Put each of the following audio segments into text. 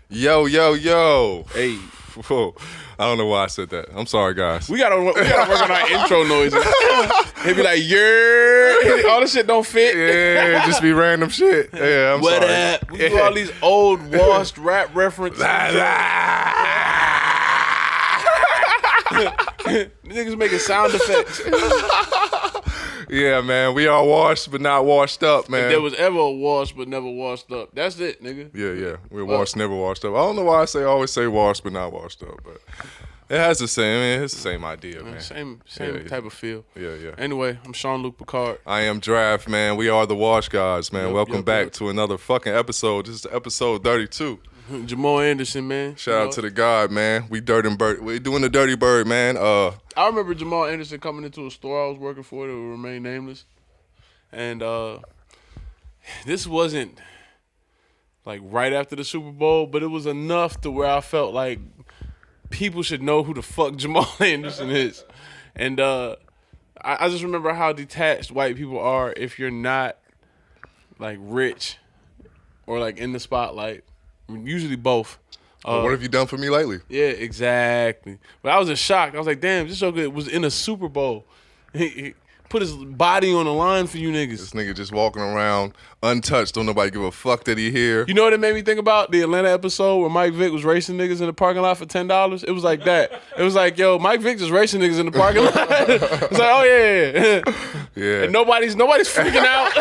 Yo, yo, yo. Hey, Whoa. I don't know why I said that. I'm sorry, guys. we gotta work on our intro noises. He'd be like, yeah, all this shit don't fit. Yeah, just be random shit. Yeah, I'm What sorry. up? We do all these old washed rap references. Niggas making sound effects. Yeah, man. We are washed, but not washed up, man. If there was ever a wash but never washed up, that's it, nigga. Yeah. We're washed, never washed up. I don't know why I always say washed, but not washed up. But it has the same. I mean, it's the same idea, man. Same Yeah. type of feel. Yeah. Anyway, I'm Sean-Luc Picard. I am Draft, man. We are the Wash Guys, man. Yep, Welcome yep, back yep. to another fucking episode. This is episode 32. Jamal Anderson, man. Shout out to the God, man. We doing the Dirty Bird, man. I remember Jamal Anderson coming into a store I was working for that would remain nameless. And this wasn't like right after the Super Bowl, but it was enough to where I felt like people should know who the fuck Jamal Anderson is. And I just remember how detached white people are if you're not like rich or like in the spotlight. I mean, usually both. What have you done for me lately? Yeah, exactly. But I was in shock. I was like, damn, this joker was in a Super Bowl. He put his body on the line for you niggas. This nigga just walking around untouched. Don't nobody give a fuck that he here. You know what it made me think about? The Atlanta episode where Mike Vick was racing niggas in the parking lot for $10. It was like that. It was like, yo, Mike Vick just racing niggas in the parking lot. It's like, oh yeah. Yeah. And nobody's freaking out.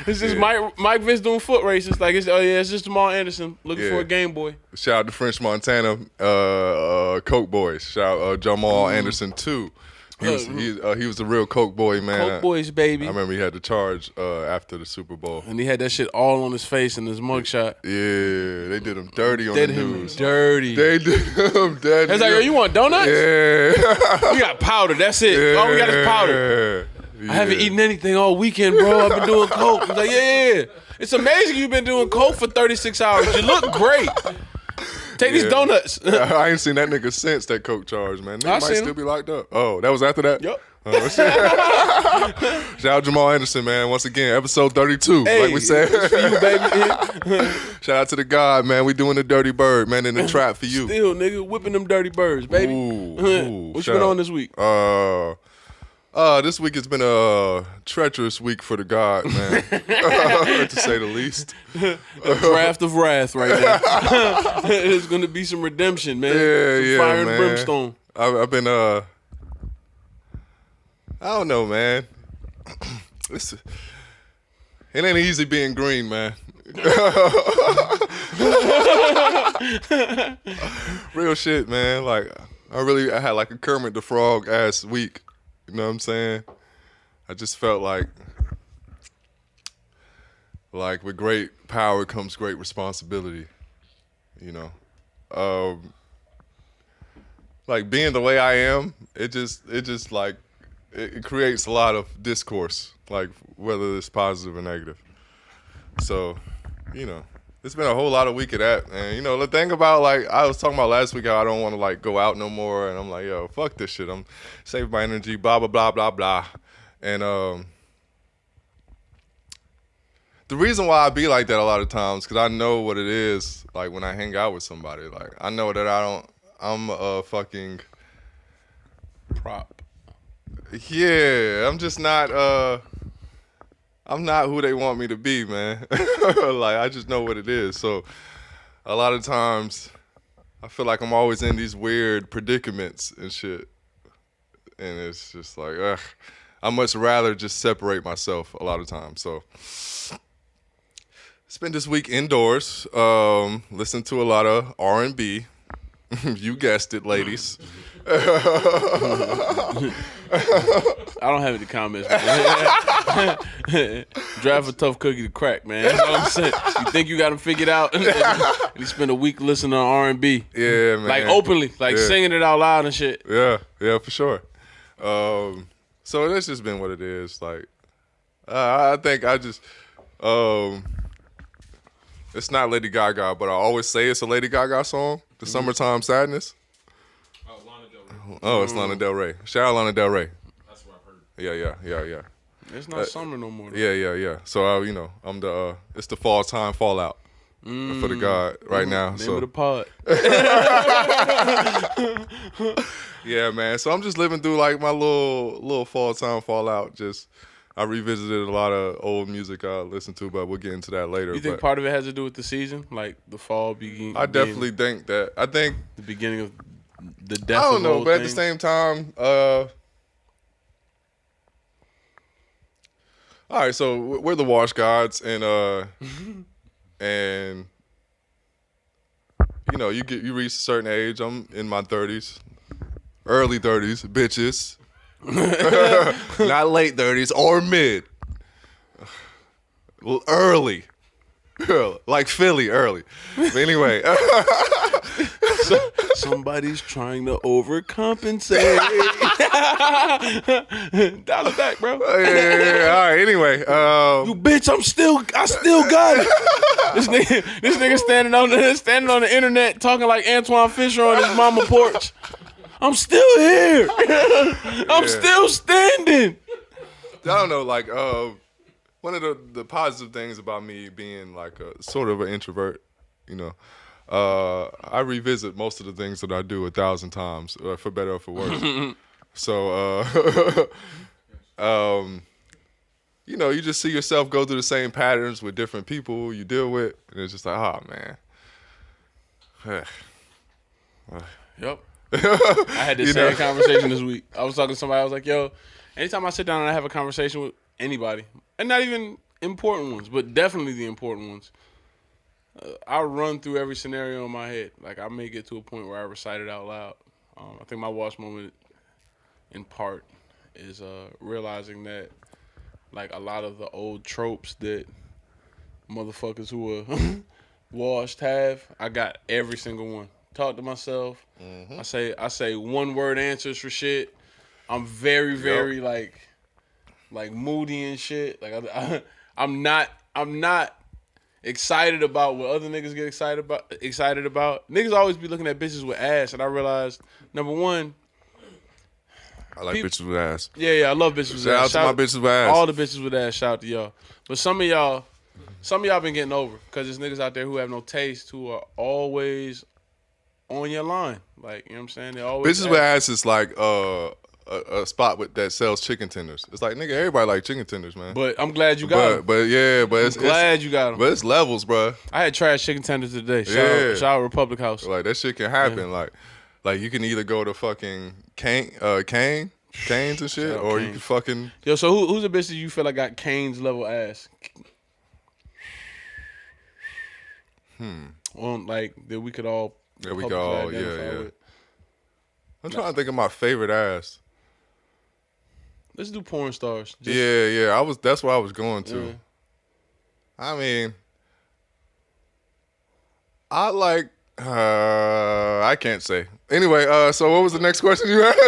It's just Mike Vick doing foot races. Like, it's just Jamal Anderson looking for a Game Boy. Shout out to French Montana, Coke Boys. Shout out Jamal Anderson too. He was the real Coke boy, man. Coke Boys, baby. I remember he had the charge after the Super Bowl. And he had that shit all on his face in his mugshot. Yeah, they did him dirty on Did the him news. dirty. They did him dirty. It's like, yo, you want donuts? Yeah. We got powder. That's it. All we got is powder. Yeah. I haven't eaten anything all weekend, bro. I've been doing coke. He's like, yeah. It's amazing you've been doing coke for 36 hours. You look great. Take these donuts. I ain't seen that nigga since that Coke charge, man. Nigga I might seen still him. be locked up. Oh, that was after that? Yup. Oh, shit. Shout out Jamal Anderson, man. Once again, episode 32, Hey, like we said. it's for you, baby. Shout out to the God, man. We doing the Dirty Bird, man, in the trap for you. Still, nigga, whipping them dirty birds, baby. Ooh, What you shout been out. on this week? This week has been a treacherous week for the God, man, to say the least. A draft of wrath right now. There's going to be some redemption, man. Some fire and man. brimstone. I've been, I don't know, man. It ain't easy being green, man. Real shit, man. Like, I had like a Kermit the Frog ass week. You know what I'm saying? I just felt like with great power comes great responsibility. You know, like being the way I am, it just like it creates a lot of discourse, like whether it's positive or negative. So, you know, it's been a whole lot of week of that. And, you know, the thing about, like, I was talking about last week how I don't want to, like, go out no more. And I'm like, yo, fuck this shit. I'm saving my energy, blah, blah, blah, blah, blah. And the reason why I be like that a lot of times, because I know what it is, like, when I hang out with somebody. Like, I know that I'm a fucking Prop. Yeah, I'm just not, I'm not who they want me to be, man. Like, I just know what it is. So, a lot of times, I feel like I'm always in these weird predicaments and shit. And it's just like, ugh. I much rather just separate myself a lot of times. So, spent this week indoors, listened to a lot of R&B. You guessed it, ladies. I don't have any comments. Drive a tough cookie to crack, man. That's what I'm saying. You think you got him figured out, and you spend a week listening to R&B. Yeah, man. Like openly, like singing it out loud and shit. Yeah, for sure. So that's just been what it is. Like, I think I just, it's not Lady Gaga, but I always say it's a Lady Gaga song, The Summertime Sadness. Lana Del Rey. Oh, it's Lana Del Rey. Shout out Lana Del Rey. That's what I've heard. Yeah. It's not summer no more. Though. Yeah. So, you know, it's the fall time fallout. for the God right now. Name So of the pod. yeah, man. So I'm just living through like my little fall time fallout. Just I revisited a lot of old music I listened to, but we'll get into that later. You think But part of it has to do with the season, like the fall I definitely think that. I think the beginning of the death. I don't of the know, whole but at thing? the same time, all right. So we're the Wash Gods, and and you know, you reach a certain age. I'm in my 30s, early 30s, bitches. Not late 30s or mid. Well, early. Like Philly, early. But anyway. Somebody's trying to overcompensate. Dial it back, bro. Yeah. All right, anyway. You bitch, I still got it. This nigga standing on the internet talking like Antoine Fisher on his mama porch. I'm still here. I'm still standing. I don't know, like one of the positive things about me being like a sort of an introvert, you know, I revisit most of the things that I do 1,000 times, for better or for worse. So, you know, you just see yourself go through the same patterns with different people you deal with, and it's just like, oh man. Yep. I had this same conversation this week. I was talking to somebody. I was like, yo, anytime I sit down and I have a conversation with anybody, and not even important ones, but definitely the important ones, I run through every scenario in my head. Like, I may get to a point where I recite it out loud. I think my wash moment, in part, is realizing that, like, a lot of the old tropes that motherfuckers who are washed have, I got every single one. Talk to myself. I say one word answers for shit. I'm very like moody and shit. Like I'm not excited about what other niggas get excited about. Niggas always be looking at bitches with ass, and I realized, number one, I like bitches with ass. Yeah, I love bitches with ass. Shout out to my bitches with ass. All the bitches with ass, shout out to y'all. But some of y'all been getting over, because there's niggas out there who have no taste, who are always on your line. Like, you know what I'm saying? They always Bitches with ass is like a spot that sells chicken tenders. It's like, nigga, everybody like chicken tenders, man. But I'm glad you got them. But yeah, but I'm glad you got them. But it's levels, bro. I had trash chicken tenders today. Shout out Republic House. Like, that shit can happen. Like you can either go to fucking Canes and shit, or you can fucking. Yo, so who's a bitch that you feel like got Cane's level ass? On, like, that we could all. Yeah, we could all. Yeah. With. I'm trying to think of my favorite ass. Let's do porn stars. Yeah. That's what I was going to. Yeah. I mean, I like. I can't say. Anyway, so what was the next question you asked?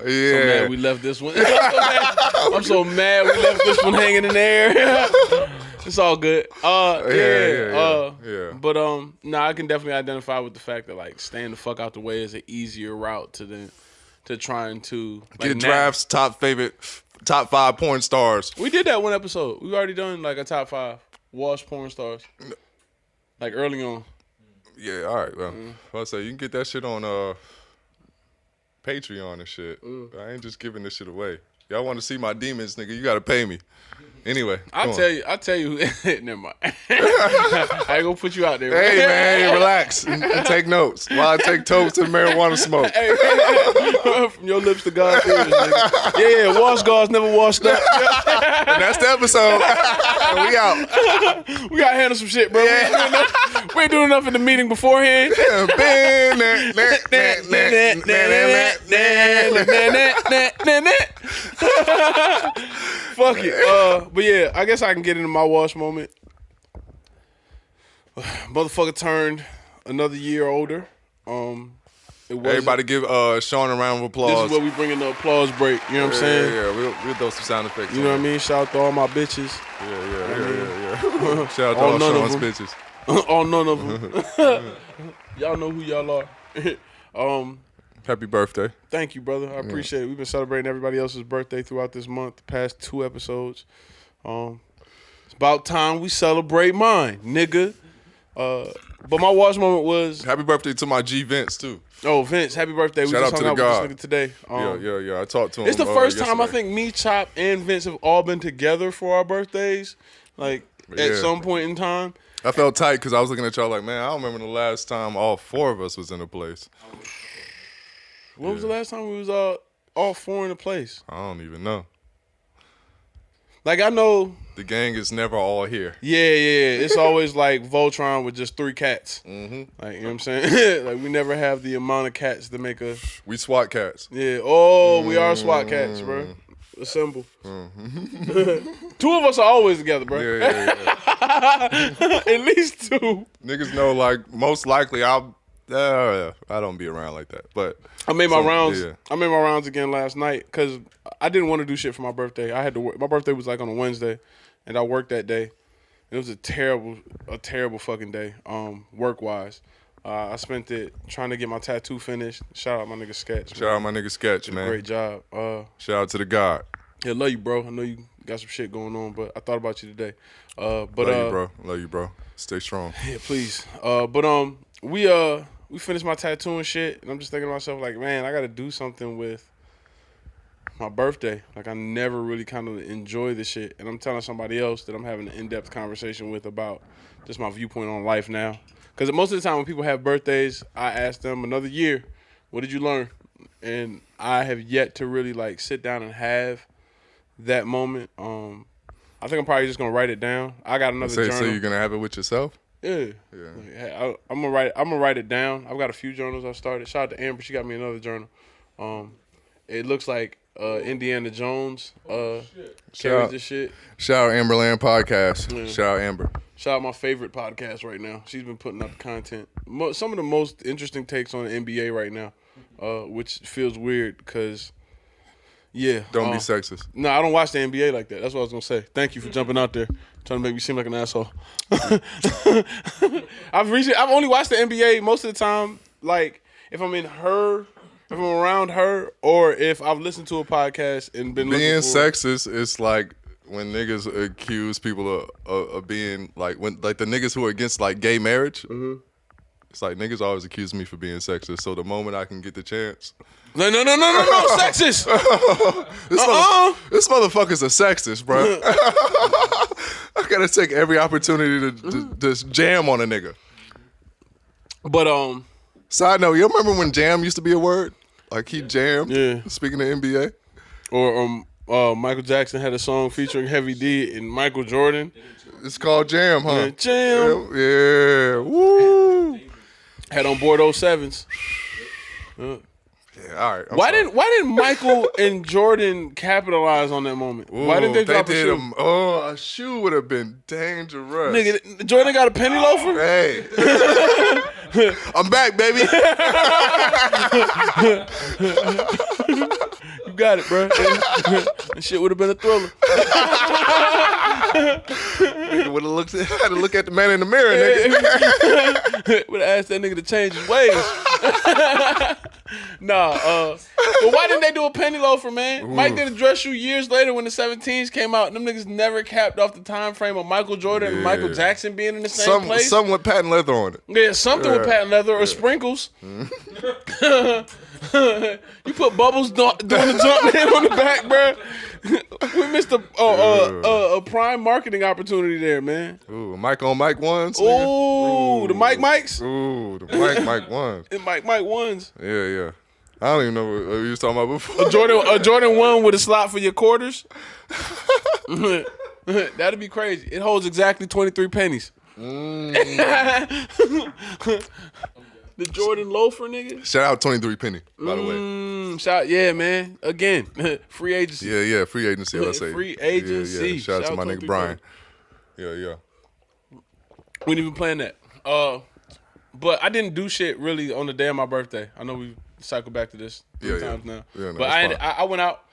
Yeah. So mad we left this one. I'm so mad we left this one hanging in the air. It's all good. Yeah. But I can definitely identify with the fact that, like, staying the fuck out the way is an easier route to trying to, like, Get drafts, top 5 porn stars. We did that one episode. We've already done like a top 5 wash porn stars, like, early on. Yeah, all right. Well, I'll say you can get that shit on Patreon and shit. I ain't just giving this shit away. Y'all want to see my demons, nigga? You gotta pay me. Anyway, I'll tell you. Never mind. I ain't gonna put you out there. Hey man, relax and take notes while I take toast and marijuana smoke. Hey, from your lips to God's ears, nigga. Yeah, wash guards never washed up. And that's the episode. We out. We gotta handle some shit, bro. We ain't doing enough in the meeting beforehand. Fuck it. But yeah, I guess I can get into my wash moment. Motherfucker turned another year older. Everybody give Sean a round of applause. This is where we bring in the applause break. You know what I'm saying? Yeah. We'll throw some sound effects. You know what I mean? Shout out to all my bitches. Yeah. Shout out to all Sean's bitches. Oh, none of them. Y'all know who y'all are. Happy birthday. Thank you, brother. I appreciate it. We've been celebrating everybody else's birthday throughout this month, the past 2 episodes. It's about time we celebrate mine, nigga. But my watch moment was, Happy birthday to my G Vince too. oh, Vince, happy birthday. We Shout just out to hung the out God. with this nigga today. Yeah. I talked to him. It's the first time I yesterday. think me, Chop, and Vince have all been together for our birthdays, like at Yeah. some point in time. I felt tight because I was looking at y'all like, man, I don't remember the last time all four of us was in a place. When was the last time we was all four in a place? I don't even know. Like, I know, The gang is never all here. yeah. It's always like Voltron with just 3 cats. Mm-hmm. Like, you know what I'm saying? Like, we never have the amount of cats to make a, We SWAT cats. yeah. Oh, we are SWAT cats, bro. Assemble. 2 of us are always together, bro. Yeah. At least 2. Niggas know, like, most likely I don't be around like that. But I made my some- rounds. yeah. I made my rounds again last night because I didn't want to do shit for my birthday. I had to work. My birthday was like on a Wednesday, and I worked that day. It was a terrible fucking day, work wise. I spent it trying to get my tattoo finished. Shout out my nigga Sketch. Shout out my nigga Sketch, man. Great job. Shout out to the God. Yeah, love you, bro. I know you got some shit going on, but I thought about you today. But Love you, bro. Stay strong. yeah, please. We finished my tattoo and shit, and I'm just thinking to myself, like, man, I got to do something with my birthday. Like, I never really kind of enjoy this shit, and I'm telling somebody else that I'm having an in-depth conversation with about just my viewpoint on life now. Because most of the time when people have birthdays, I ask them another year, what did you learn? And I have yet to really like sit down and have that moment. I think I'm probably just gonna write it down. I got another So journal. you're gonna have it with yourself? Yeah. I'm gonna write it down. I've got a few journals I started. Shout out to Amber. She got me another journal. It looks like Indiana Jones carries this shit. Shout out Amberland Podcast. Yeah. Shout out Amber. Shout out my favorite podcast right now. She's been putting up content. Some of the most interesting takes on the NBA right now, which feels weird because, yeah. Don't be sexist. No, I don't watch the NBA like that. That's what I was gonna say. Thank you for jumping out there, trying to make me seem like an asshole. I've only watched the NBA most of the time, like if I'm around her, or if I've listened to a podcast and been Being looking for, sexist is like when niggas accuse people of being like the niggas who are against like gay marriage. Mm-hmm. It's like niggas always accuse me for being sexist. So the moment I can get the chance, No, sexist. this motherfucker's a sexist, bro. I gotta take every opportunity to just jam on a nigga. But Side note, you remember when jam used to be a word? Like he jammed. Yeah. Speaking of NBA. or Michael Jackson had a song featuring Heavy D and Michael Jordan. It's called jam, huh? Yeah, jam. Yeah. Woo. Had on board 07s. Yeah, all right. I'm Why sorry. didn't Michael and Jordan capitalize on that moment? Why didn't they drop a shoe? A shoe would have been dangerous. Nigga, Jordan got a penny loafer? Hey. I'm back, baby. You got it, bro. That shit would have been a thriller. Nigga would have had to look at the man in the mirror, nigga. Would have asked that nigga to change his ways. But why didn't they do a penny loafer, man? Mike did a dress shoe years later when the 17s came out, and them niggas never capped off the time frame of Michael Jordan and Michael Jackson being in the same place. Some with patent leather on it. Yeah, something with patent leather or sprinkles. You put bubbles doing the jump man on the back, bro. We missed a prime marketing opportunity there, man. Ooh, Mike on Mike ones. nigga. Ooh, the Mike Mikes Ooh, the Mike ones. and Mike ones. Yeah. I don't even know what you was talking about before. A Jordan 1 with a slot for your quarters. That'd be crazy. It holds exactly 23 pennies. The Jordan loafer, nigga. Shout out 23 Penny, by the way. Yeah, man. Again, free agency. Yeah, free agency. Let's say Free agency. Yeah. Shout out to my nigga 23 Brian. Yeah. We didn't even plan that. But I didn't do shit really on the day of my birthday. I know we cycled back to this three times now. Yeah, no, but I went out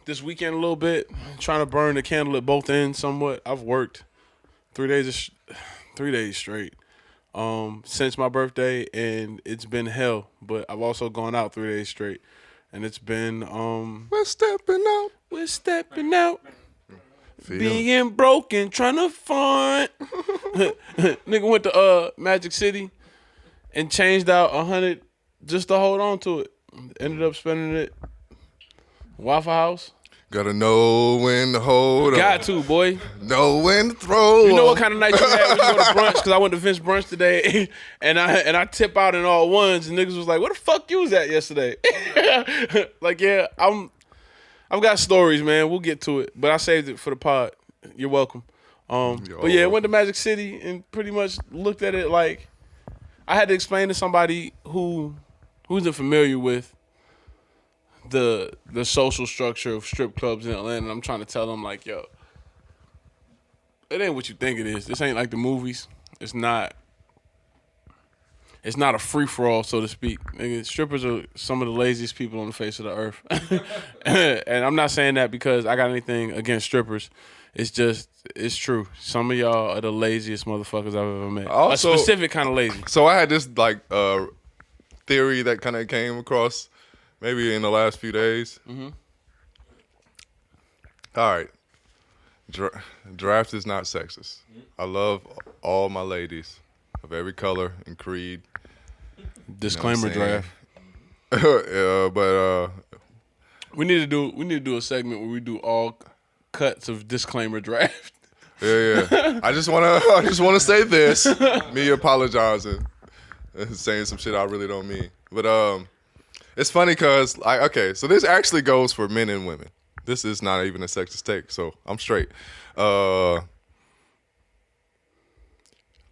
this weekend a little bit, trying to burn the candle at both ends somewhat. I've worked 3 days straight since my birthday, and it's been hell. But I've also gone out 3 days straight, and it's been We're stepping out. we're stepping out. being broken, trying to find. Nigga went to Magic City and changed out 100 just to hold on to it. Ended up spending it Waffle House. Gotta know when to hold Got on. to, boy. Know when to throw. You know what kind of night you had when you go to brunch? Because I went to Vince brunch today, and I tip out in all ones, and niggas was like, "Where the fuck you was at yesterday?" Like, yeah, I've got stories, man. We'll get to it, but I saved it for the pod. You're welcome. But yeah, went to Magic City and pretty much looked at it like I had to explain to somebody who isn't familiar with the social structure of strip clubs in Atlanta. And I'm trying to tell them like, yo, it ain't what you think it is. This ain't like the movies. It's not a free for all, so to speak. Nigga, strippers are some of the laziest people on the face of the earth. And I'm not saying that because I got anything against strippers. It's just, it's true. Some of y'all are the laziest motherfuckers I've ever met. Also, a specific kind of lazy. So I had this like theory that kind of came across maybe in the last few days. Mm-hmm. All right. Draft is not sexist. I love all my ladies of every color and creed. Disclaimer draft. But We need to do a segment where we do all cuts of disclaimer draft. yeah. I just wanna say this. Me apologizing and saying some shit I really don't mean. But it's funny because so this actually goes for men and women. This is not even a sexist take, so I'm straight.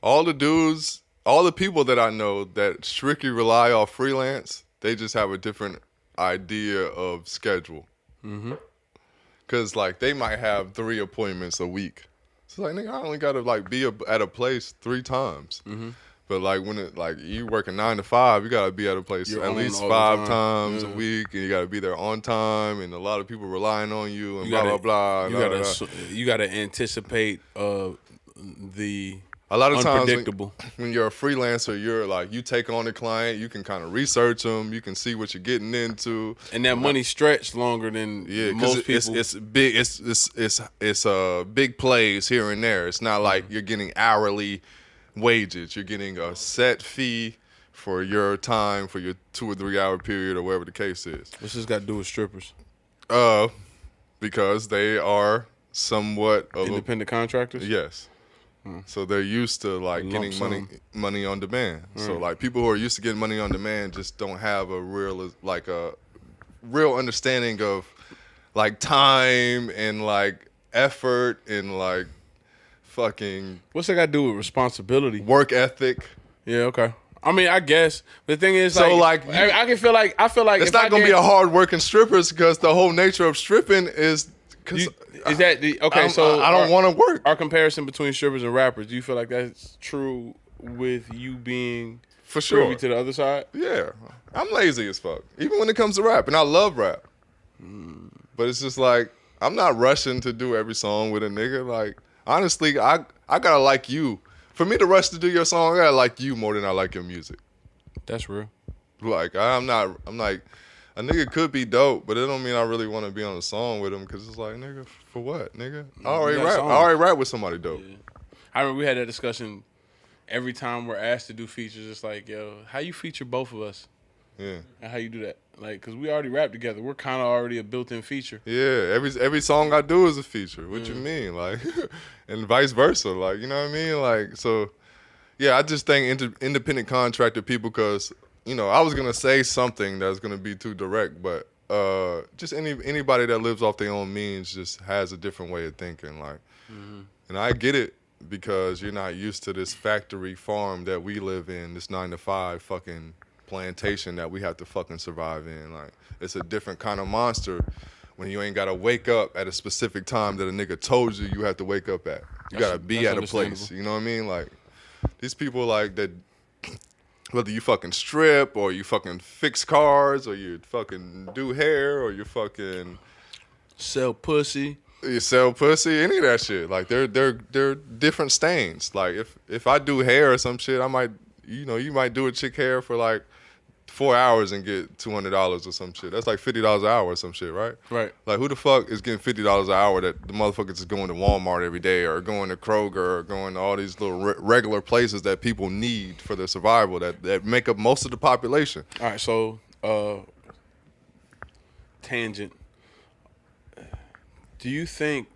All the dudes, all the people that I know that strictly rely off freelance, they just have a different idea of schedule. Mm-hmm. Cause like they might have 3 appointments a week. So like, nigga, I only gotta like be at a place 3 times. Mm-hmm. But like when it like you working 9 to 5, you gotta be at a place You're at on least all 5 the times time. a week, and you gotta be there on time, and a lot of people relying on you, and You blah gotta- blah blah. You gotta anticipate the A lot of times unpredictable. when you're a freelancer, you're like you take on a client, you can kind of reassearch them, you can see what you're getting into, And that money stretched longer than yeah, most because people. it's big, it's big plays here and there. It's not like you're getting hourly wages. You're getting a set fee for your time for your 2 or 3 hour period or whatever the case is. What's this got to do with strippers? Because they are somewhat of Independent contractors? yes. So they're used to like Lump getting sum. money on demand. So like people who are used to getting money on demand just don't have a real understanding of like time and like effort and like fucking What's that got to do with responsibility? work ethic. Yeah, okay. I mean, I guess the thing is, So, like, like, I can feel like It's not gonna be a hard working strippers because the whole nature of stripping is because Is that the okay? So I don't want to work. our comparison between strippers and rappers. Do you feel like that's true with you being For sure. privy to the other side? Yeah, I'm lazy as fuck. Even when it comes to rap, and I love rap. But it's just like I'm not rushing to do every song with a nigga. Like honestly, I gotta like you. For me to rush to do your song, I gotta like you more than I like your music. That's real. Like I'm like a nigga could be dope, but it don't mean I really want to be on a song with him because it's like nigga for what, nigga? I already got rap. songs. I already rap with somebody dope. I remember we had that discussion every time we're asked to do features. It's like, yo, how you feature both of us Yeah. and how you do that? Like, cause we already rap together. We're kind of already a built-in feature. Yeah, every song I do is a feature. What you mean, like, and vice versa, like, you know what I mean, like, so, yeah, I just think independent contractor people, because, you know, I was gonna say something that's gonna be too direct, but just anybody that lives off their own means just has a different way of thinking, like, and I get it because you're not used to this factory farm that we live in, this 9 to 5 fucking plantation that we have to fucking survive in. Like, it's a different kind of monster when you ain't gotta wake up at a specific time that a nigga told you have to wake up at. You gotta be that's at a place. understandable. You know what I mean? Like, these people like that, whether you fucking strip or you fucking fix cars or you fucking do hair or you fucking Sell pussy. you sell pussy, any of that shit. Like they're different stains. Like if I do hair or some shit, I might, you know, you might do a chick hair for like 4 hours and get $200 or some shit. That's like $50 an hour or some shit, right? Right. Like, who the fuck is getting $50 an hour that the motherfuckers is going to Walmart every day or going to Kroger or going to all these little regular places that people need for their survival that make up most of the population? All right, so tangent. Do you think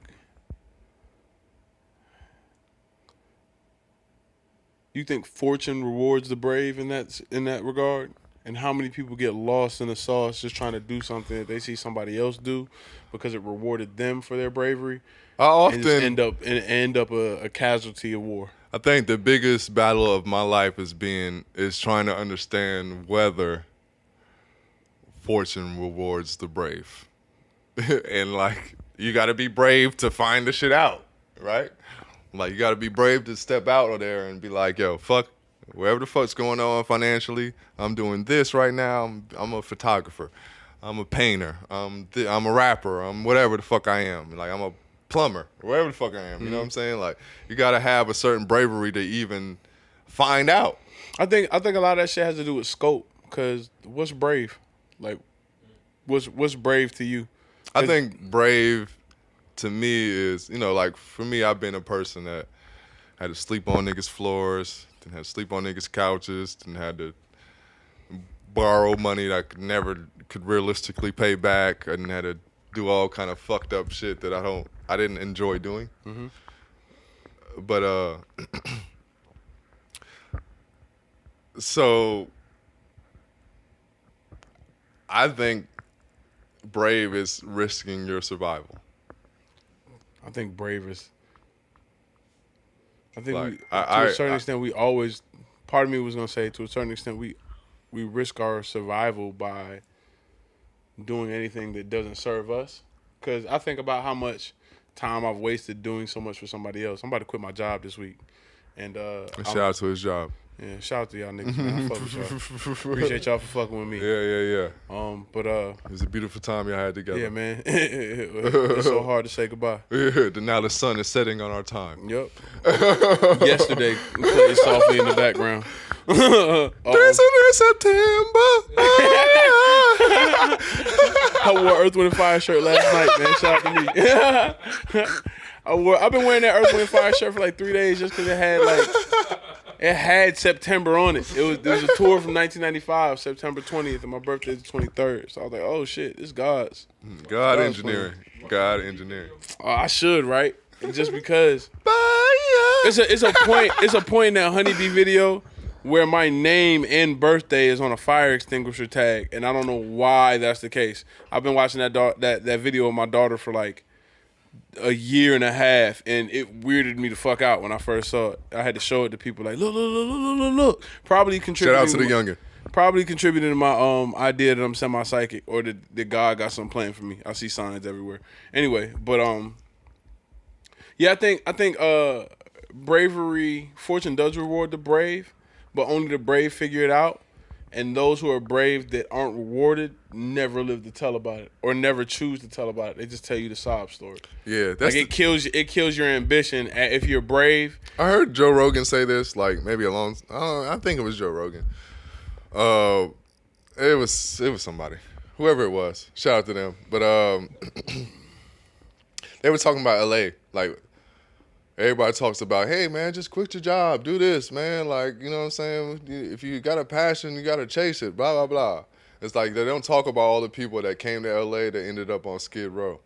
fortune rewards the brave in that regard? And how many people get lost in the sauce just trying to do something that they see somebody else do because it rewarded them for their bravery? I often And just end up a casualty of war. I think the biggest battle of my life is trying to understand whether fortune rewards the brave. And like, you got to be brave to find the shit out, right? Like, you got to be brave to step out of there and be like, yo, fuck whatever the fuck's going on financially. I'm doing this right now. I'm a photographer. I'm a painter. I'm a rapper. I'm whatever the fuck I am. Like, I'm a plumber, whatever the fuck I am. You know what I'm saying? Like, you got to have a certain bravery to even find out. I think a lot of that shit has to do with scope. Cause what's brave? Like, what's brave to you? I think brave to me is, like, for me, I've been a person that had to sleep on niggas' floors, then had to sleep on niggas' couches, then had to borrow money that I could realistically pay back, and had to do all kind of fucked up shit that I didn't enjoy doing. Mm-hmm. But so I think brave is risking your survival. I think brave is. I think Like, to a certain extent, we always. Part of me was gonna say, to a certain extent, we risk our survival by doing anything that doesn't serve us. Because I think about how much time I've wasted doing so much for somebody else. I'm about to quit my job this week, and shout out to his job. yeah, shout out to y'all niggas, man. I fuck with y'all. Appreciate y'all for fucking with me. Yeah. But It was a beautiful time y'all had together. yeah, man, it's so hard to say goodbye. Yeah, now the sun is setting on our time. Yep. Yesterday, played softly in the background. September. I wore Earth, Wind, and Fire shirt last night, man. Shout out to me. I've been wearing that Earth, Wind, and Fire shirt for like 3 days just because it had September on it. There was a tour from 1995, September 20th, and my birthday is the 23rd. So I was like, oh shit, this God's. God engineering. I should, right? And just because it's a point in that Honeybee video where my name and birthday is on a fire extinguisher tag, and I don't know why that's the case. I've been watching that video of my daughter for like a year and a half, and it weirded me the fuck out when I first saw it. I had to show it to people like, look. Probably contributing. Shout out to the youngin. Probably contributing to my idea that I'm semi-psychic, or that God got something planned for me. I see signs everywhere. Anyway, but yeah, I think bravery, fortune does reward the brave, but only the brave figure it out. And those who are brave that aren't rewarded never live to tell about it, or never choose to tell about it. They just tell you the sob story. Yeah, that's like it kills your ambition. If you're brave, I heard Joe Rogan say this, like maybe I think it was Joe Rogan. It was somebody, whoever it was. Shout out to them. But they were talking about LA. Like, everybody talks about, hey man, just quit your job, do this, man. Like, you know what I'm saying? If you got a passion, you gotta chase it. Blah blah blah. It's like they don't talk about all the people that came to LA that ended up on Skid Row.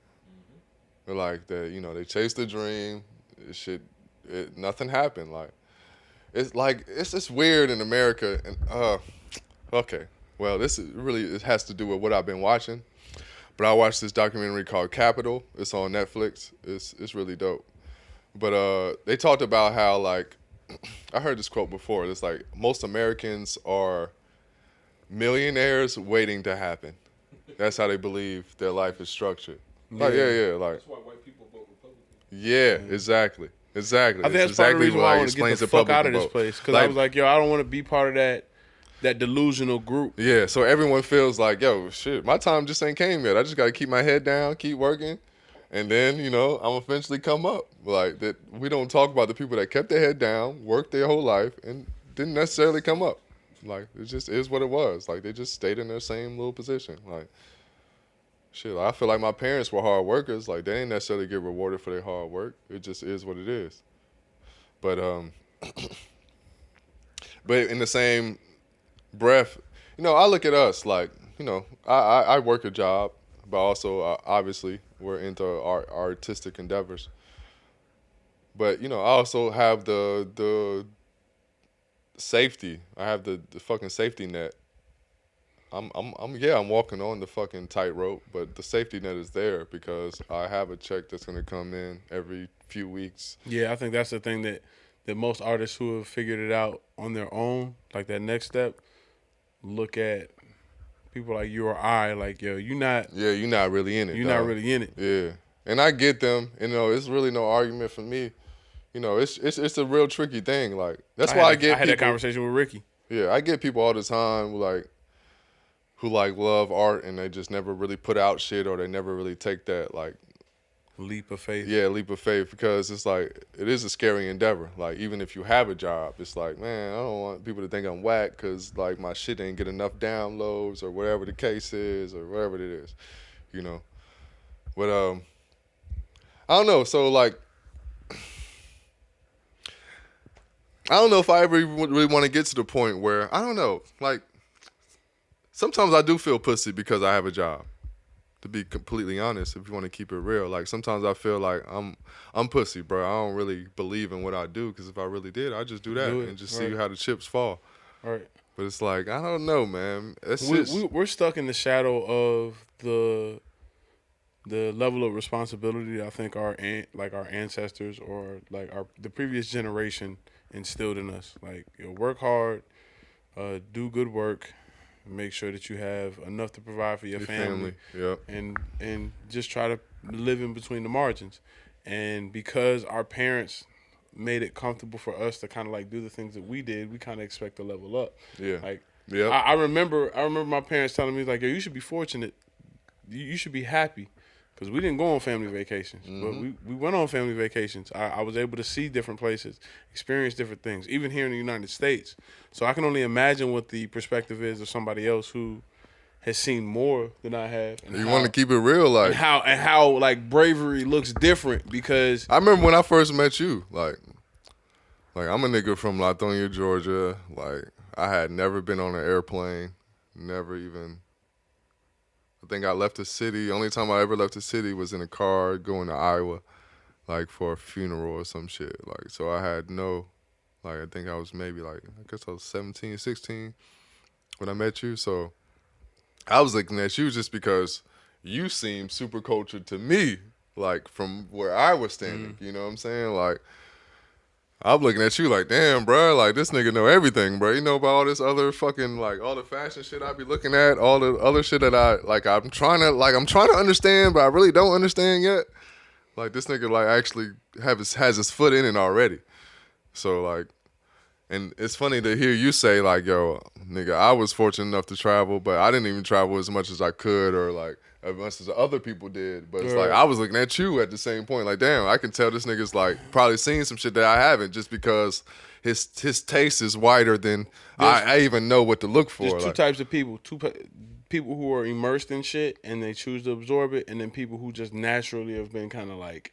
They're like that, they chased the dream. Nothing happened. Like, it's just weird in America. And okay, well, it has to do with what I've been watching. But I watched this documentary called Capital. It's on Netflix. It's really dope. But they talked about how, like, I heard this quote before. It's like, most Americans are millionaires waiting to happen. That's how they believe their life is structured. Like, yeah, like. That's why white people vote Republican. Yeah, exactly. I think that's part of the reason why I want to get the fuck out of this place. Because I was like, yo, I don't want to be part of that delusional group. Yeah, so everyone feels like, yo, shit, my time just ain't came yet. I just got to keep my head down, keep working, and then, I'm eventually come up. Like, that we don't talk about the people that kept their head down, worked their whole life, and didn't necessarily come up. Like it just is what it was. Like they just stayed in their same little position. Like shit, I feel like my parents were hard workers. Like they didn't necessarily get rewarded for their hard work. It just is what it is. But but in the same breath, I look at us like, I work a job, but also obviously we're into our artistic endeavors. But I also have the safety. I have the fucking safety net. I'm walking on the fucking tightrope, but the safety net is there because I have a check that's gonna come in every few weeks. Yeah, I think that's the thing that most artists who have figured it out on their own, like that next step, look at people like you or I, like, yo, you're not really in it. You're not really in it. Yeah, and I get them. It's really no argument for me. It's a real tricky thing. Like that's why I had that conversation with Ricky. Yeah, I get people all the time who love art and they just never really put out shit or they never really take that leap of faith. Yeah, leap of faith, because it's like it is a scary endeavor. Like even if you have a job, it's like, man, I don't want people to think I'm whack because like my shit ain't get enough downloads or whatever the case is or whatever it is, But I don't know. So like, I don't know if I ever even really want to get to the point where I don't know. Like sometimes I do feel pussy because I have a job. To be completely honest, if you want to keep it real, like sometimes I feel like I'm pussy, bro. I don't really believe in what I do because if I really did, I'd just do that and just see how the chips fall. Right. But it's like I don't know, man. We're stuck in the shadow of the level of responsibility that I think our ancestors or like the previous generation instilled in us. Like work hard, do good work. Make sure that you have enough to provide for your family. Yep. And just try to live in between the margins. And because our parents made it comfortable for us to kind of like do the things that we did, we kind of expect to level up. Yeah. Like, yeah. I remember my parents telling me like, yo, you should be fortunate. You should be happy. Because we didn't go on family vacations, but we went on family vacations. I was able to see different places, experience different things, even here in the United States. So I can only imagine what the perspective is of somebody else who has seen more than I have. And you want to keep it real, like and how like bravery looks different because I remember when I first met you, like I'm a nigga from Lithonia, Georgia. Like I had never been on an airplane, never even. I think I left the city. Only time I ever left the city was in a car going to Iowa, like for a funeral or some shit. Like, so I had I think I was maybe I guess I was 17, 16 when I met you. So I was looking at you just because you seemed super cultured to me, like from where I was standing. You know what I'm saying? Like, I'm looking at you like, damn, bro, like this nigga know everything, bro. You know about all this other fucking all the fashion shit I be looking at, all the other shit that I'm trying to understand, but I really don't understand yet. Like this nigga actually has his foot in it already. So and it's funny to hear you say yo, nigga, I was fortunate enough to travel, but I didn't even travel as much as I could or as much as other people did. But it's I was looking at you at the same point. Like, damn, I can tell this nigga's probably seen some shit that I haven't just because his taste is wider than I even know what to look for. There's two types of people. People who are immersed in shit and they choose to absorb it, and then people who just naturally have been kind of like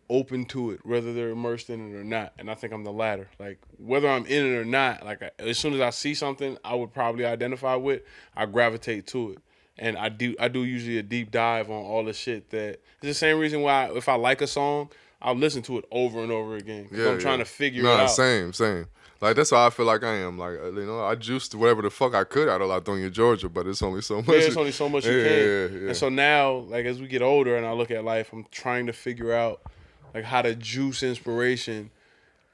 open to it, whether they're immersed in it or not. And I think I'm the latter. Like whether I'm in it or not, as soon as I see something I would probably identify with, I gravitate to it. And I do usually a deep dive on all the shit that it's the same reason why if I like a song, I'll listen to it over and over again. Because I'm trying to figure it out. Same. Like that's how I feel like I am. Like I juiced whatever the fuck I could out of Lithonia, Georgia, but it's only so much. Yeah, it's only so much you can. Yeah. And so now, as we get older and I look at life, I'm trying to figure out how to juice inspiration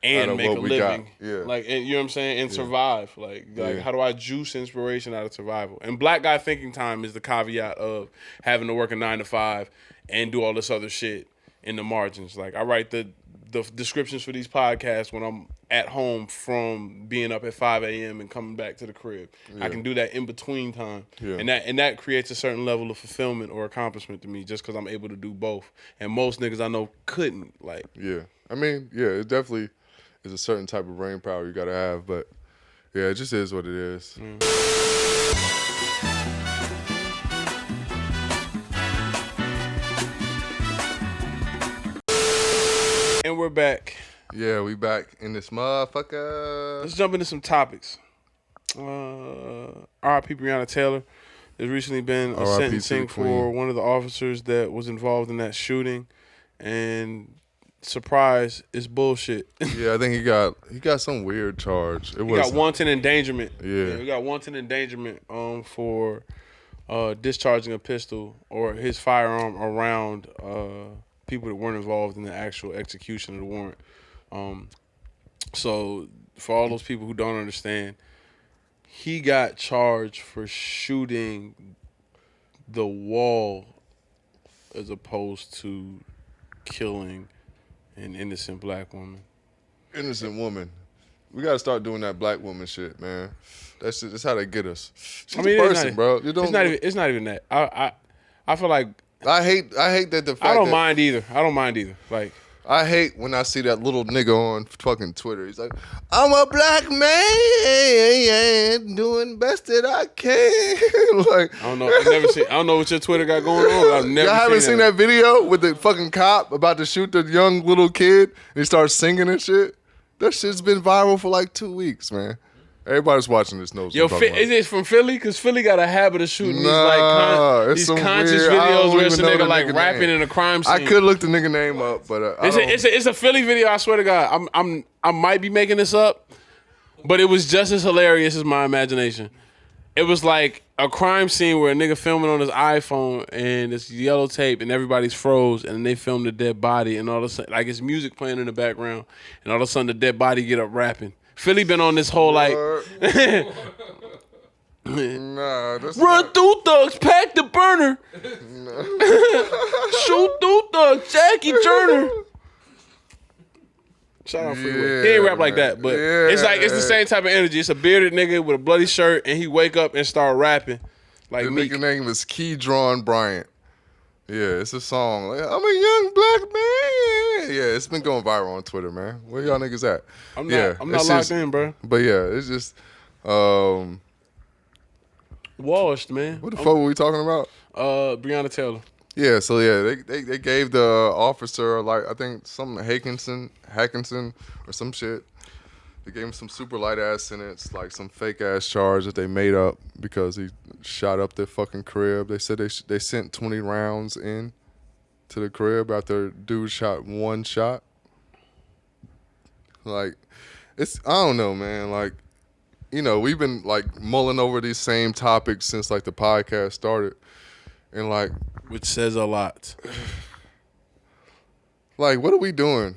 and make a living. Yeah. And you know what I'm saying? And survive. How do I juice inspiration out of survival? And black guy thinking time is the caveat of having to work a 9 to 5 and do all this other shit in the margins. I write the descriptions for these podcasts when I'm at home from being up at 5 a.m. and coming back to the crib. I can do that in between time. Yeah. And that creates a certain level of fulfillment or accomplishment to me just because I'm able to do both. And most niggas I know couldn't. Yeah. I mean, yeah, it definitely is a certain type of brain power you got to have. But Yeah, it just is what it is. And we're back. Yeah, we back in this motherfucker. Let's jump into some topics. R.I.P. Breonna Taylor. There's recently been a R.I.P. to the sentencing queen. for one of the officers that was involved in that shooting, and surprise, it's bullshit. Yeah, I think he got some weird charge. It He was got wanton endangerment. Yeah. He got wanton endangerment for discharging a pistol or his firearm around people that weren't involved in the actual execution of the warrant. So for all those people who don't understand, he got charged for shooting the wall as opposed to killing an innocent black woman. innocent woman. We gotta start doing that black woman shit, man. That's how they get us. She's a person, bro. You don't. It's not even that. I feel like I hate that the fact I don't that- mind either. I don't mind either. Like, I hate when I see that little nigga on fucking Twitter. He's like, I'm a black man doing best that I can. Like, I don't know. I don't know what your Twitter got going on. I've never y'all haven't seen that video with the fucking cop about to shoot the young little kid and he starts singing and shit? That shit's been viral for like 2 weeks, man. Everybody's watching this knows. Yo, what I'm talking about. is it from Philly? Because Philly got a habit of shooting Nah, it's these some conscious weird- I videos don't where it's a even know nigga the like nigga rapping name. in a crime scene. I could look the nigga name up, but It's a Philly video. I swear to God, I might be making this up, but it was just as hilarious as my imagination. It was like a crime scene where a nigga filming on his iPhone and it's yellow tape and everybody's froze and they filmed the dead body and all of a sudden, like, it's music playing in the background and all of a sudden the dead body get up rapping. Philly been on this whole like nah, that's run not, through thugs, pack the burner, shoot through thugs, Jackie Turner. Shout out Freeway. He ain't rap like that, but it's like it's the same type of energy. It's a bearded nigga with a bloody shirt, and he wake up and start rapping like the Meek. nigga name is Keydron Bryant. Yeah, it's a song. Like, I'm a young black man. Yeah, it's been going viral on Twitter, man. Where y'all niggas at? I'm it's not locked just- in, bro. But yeah, it's just Washed, man. what the fuck were we talking about? Breonna Taylor. Yeah, so yeah, they gave the officer like I think some Hackinson or some shit. They gave him some super light ass sentence, like some fake ass charge that they made up because he shot up their fucking crib. They said they sent 20 rounds in to the crib after dude shot one shot. Like, I don't know, man. Like, you know, we've been like mulling over these same topics since like the podcast started, and like. Which says a lot. Like, what are we doing?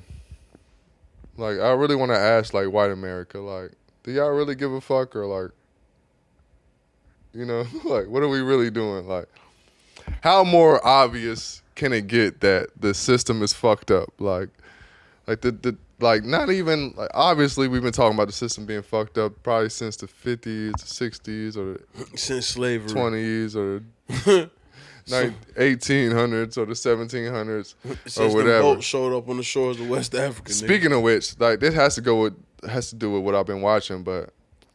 Like, I really want to ask, like, white America, like, do y'all really give a fuck? Or, like, you know, like, what are we really doing? Like, how obvious can it get that the system is fucked up? Like not even, like, obviously we've been talking about the system being fucked up probably since the 50s, 60s, or Since slavery. 20s, or 1800s, or the 1700s, Since or the whatever. boat showed up on the shores of West Africa. nigga. Speaking of which, like this has to do with what I've been watching, but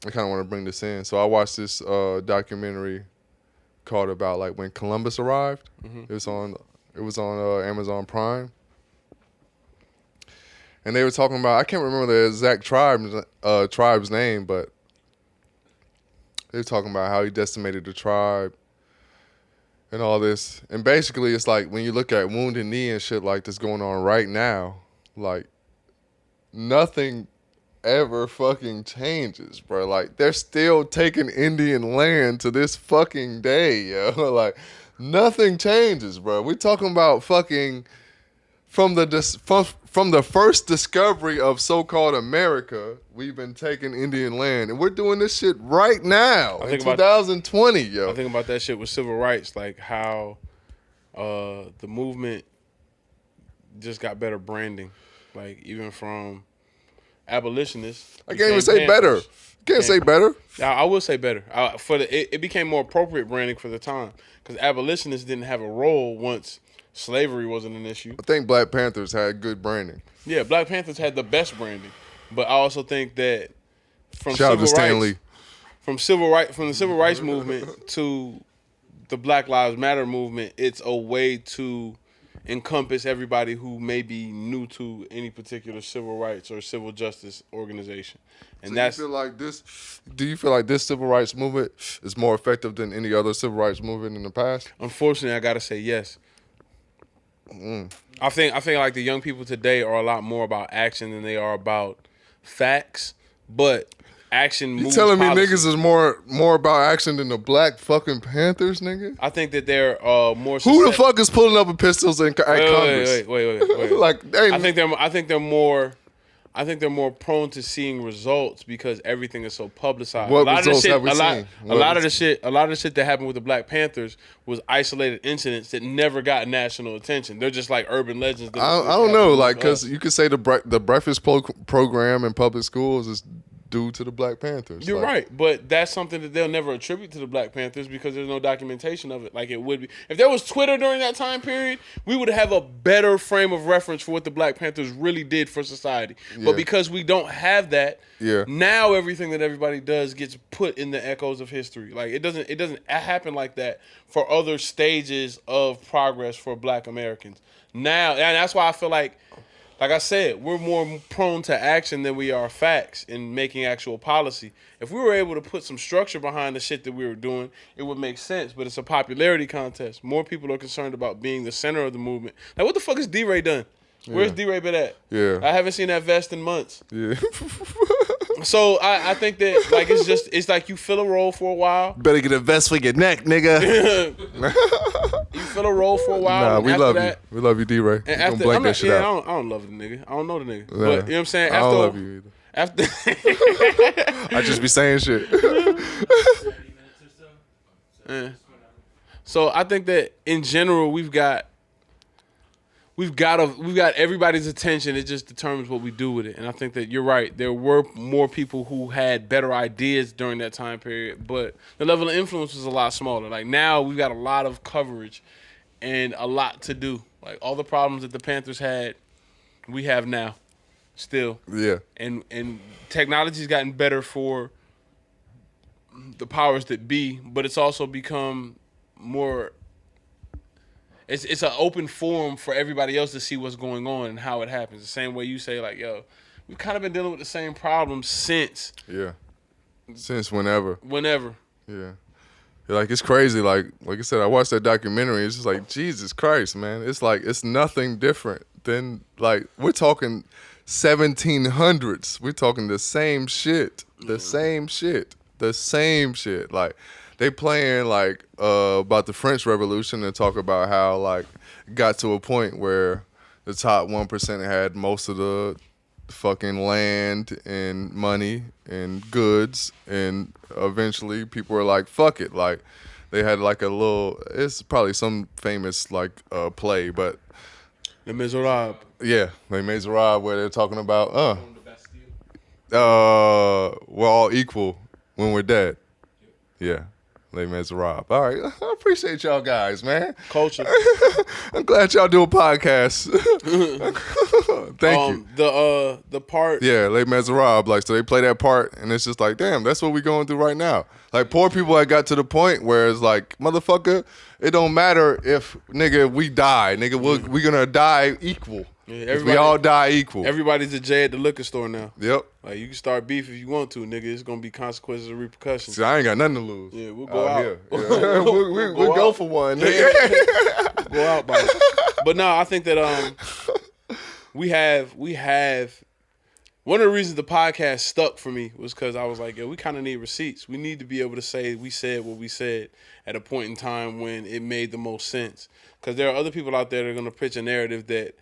I kind of want to bring this in. So I watched this documentary called about like when Columbus arrived. It was on Amazon Prime, and they were talking about I can't remember the exact tribe's name, but they were talking about how he decimated the tribe. And all this. And basically, it's like when you look at Wounded Knee and shit like this going on right now, like, nothing ever fucking changes, bro. Like, they're still taking Indian land to this fucking day, yo. Like, nothing changes, bro. We're talking about fucking from the first discovery of so-called America, we've been taking Indian land, and we're doing this shit right now in 2020, yo. I think about that shit with civil rights, like how the movement just got better branding, like even from abolitionists. I can't even say better. Can't say better. I will say better. It became more appropriate branding for the time because abolitionists didn't have a role once slavery wasn't an issue. I think Black Panthers had good branding. Yeah, Black Panthers had the best branding, but I also think that from Shout out civil to Stan rights, Lee. from the civil rights movement to the Black Lives Matter movement, it's a way to encompass everybody who may be new to any particular civil rights or civil justice organization. And that's Do you feel like this civil rights movement is more effective than any other civil rights movement in the past? unfortunately I gotta say yes. I think like the young people today are a lot more about action than they are about facts, but action You moves telling me policy. niggas is more about action than the Black fucking Panthers, nigga? I think that they're more. Who the fuck is pulling up with pistols at Congress? Wait. Like, they, I think they're more. I think they're more prone to seeing results because everything is so publicized. What a lot results of the have we shit, seen? a lot of the shit that happened with the Black Panthers was isolated incidents that never got national attention. They're just like urban legends. That I don't know, like, because you could say the breakfast program in public schools is due to the Black Panthers. You're Like, right, but that's something that they'll never attribute to the Black Panthers because there's no documentation of it like it would be. If there was Twitter during that time period, we would have a better frame of reference for what the Black Panthers really did for society. Yeah. But because we don't have that, Yeah. now everything that everybody does gets put in the echoes of history. Like it doesn't happen like that for other stages of progress for Black Americans. Now, and that's why I feel like I said, we're more prone to action than we are facts in making actual policy. If we were able to put some structure behind the shit that we were doing, it would make sense. But it's a popularity contest. More people are concerned about being the center of the movement. Like, what the fuck has D-Ray done? Where's D-Ray been at? Yeah. I haven't seen that vest in months. Yeah. So I think that like it's like you fill a role for a while. Better get a vest for your neck, nigga. You fill a role for a while. Nah, and we after love that, you. We love you, D-Ray. And Don't after, blank I'm that not, shit yeah, out. I don't love the nigga. I don't know the nigga. Yeah. But you know what I'm saying? I don't love you either. After I just be saying shit. Yeah. So I think that in general we've got everybody's attention. It just determines what we do with it. And I think that you're right. There were more people who had better ideas during that time period, but the level of influence was a lot smaller. Like now we've got a lot of coverage and a lot to do. Like all the problems that the Panthers had, we have now still. Yeah. And technology's gotten better for the powers that be, but it's also become more. It's an open forum for everybody else to see what's going on and how it happens. The same way you say, like, yo, we've kind of been dealing with the same problems since Yeah. Since whenever. Yeah. Like, it's crazy. Like I said, I watched that documentary. It's just like, Jesus Christ, man. It's like, it's nothing different than, like, we're talking 1700s. We're talking the same shit. The same shit. Like, they playing, like, about the French Revolution and talk about how, like, got to a point where the top 1% had most of the fucking land and money and goods, and eventually people were like, fuck it. Like, they had, like, a little, it's probably some famous, like, play, but Les Miserables. yeah, Les Miserables, where they're talking about, On the Bastille. we're all equal when we're dead. Yeah, Les Miserables. All right, I appreciate y'all guys, man. Culture. I'm glad y'all do a podcast. Thank you. The part. Yeah, Les Miserables. Like, so they play that part, and it's just like, damn, that's what we going through right now. Like, poor people had got to the point where it's like, motherfucker, it don't matter if, nigga, we die. Nigga, we gonna die equal. Yeah, 'Cause we all die equal. Everybody's a J at the liquor store now. Yep. Like you can start beef if you want to, nigga. It's gonna be consequences and repercussions. See, I ain't got nothing to lose. Yeah, we'll go out. Here. Yeah. We'll go go out. for one, nigga. Go out, by but no, I think that we have one of the reasons the podcast stuck for me was because I was like, yo, we kind of need receipts. We need to be able to say we said what we said at a point in time when it made the most sense. Because there are other people out there that are gonna pitch a narrative that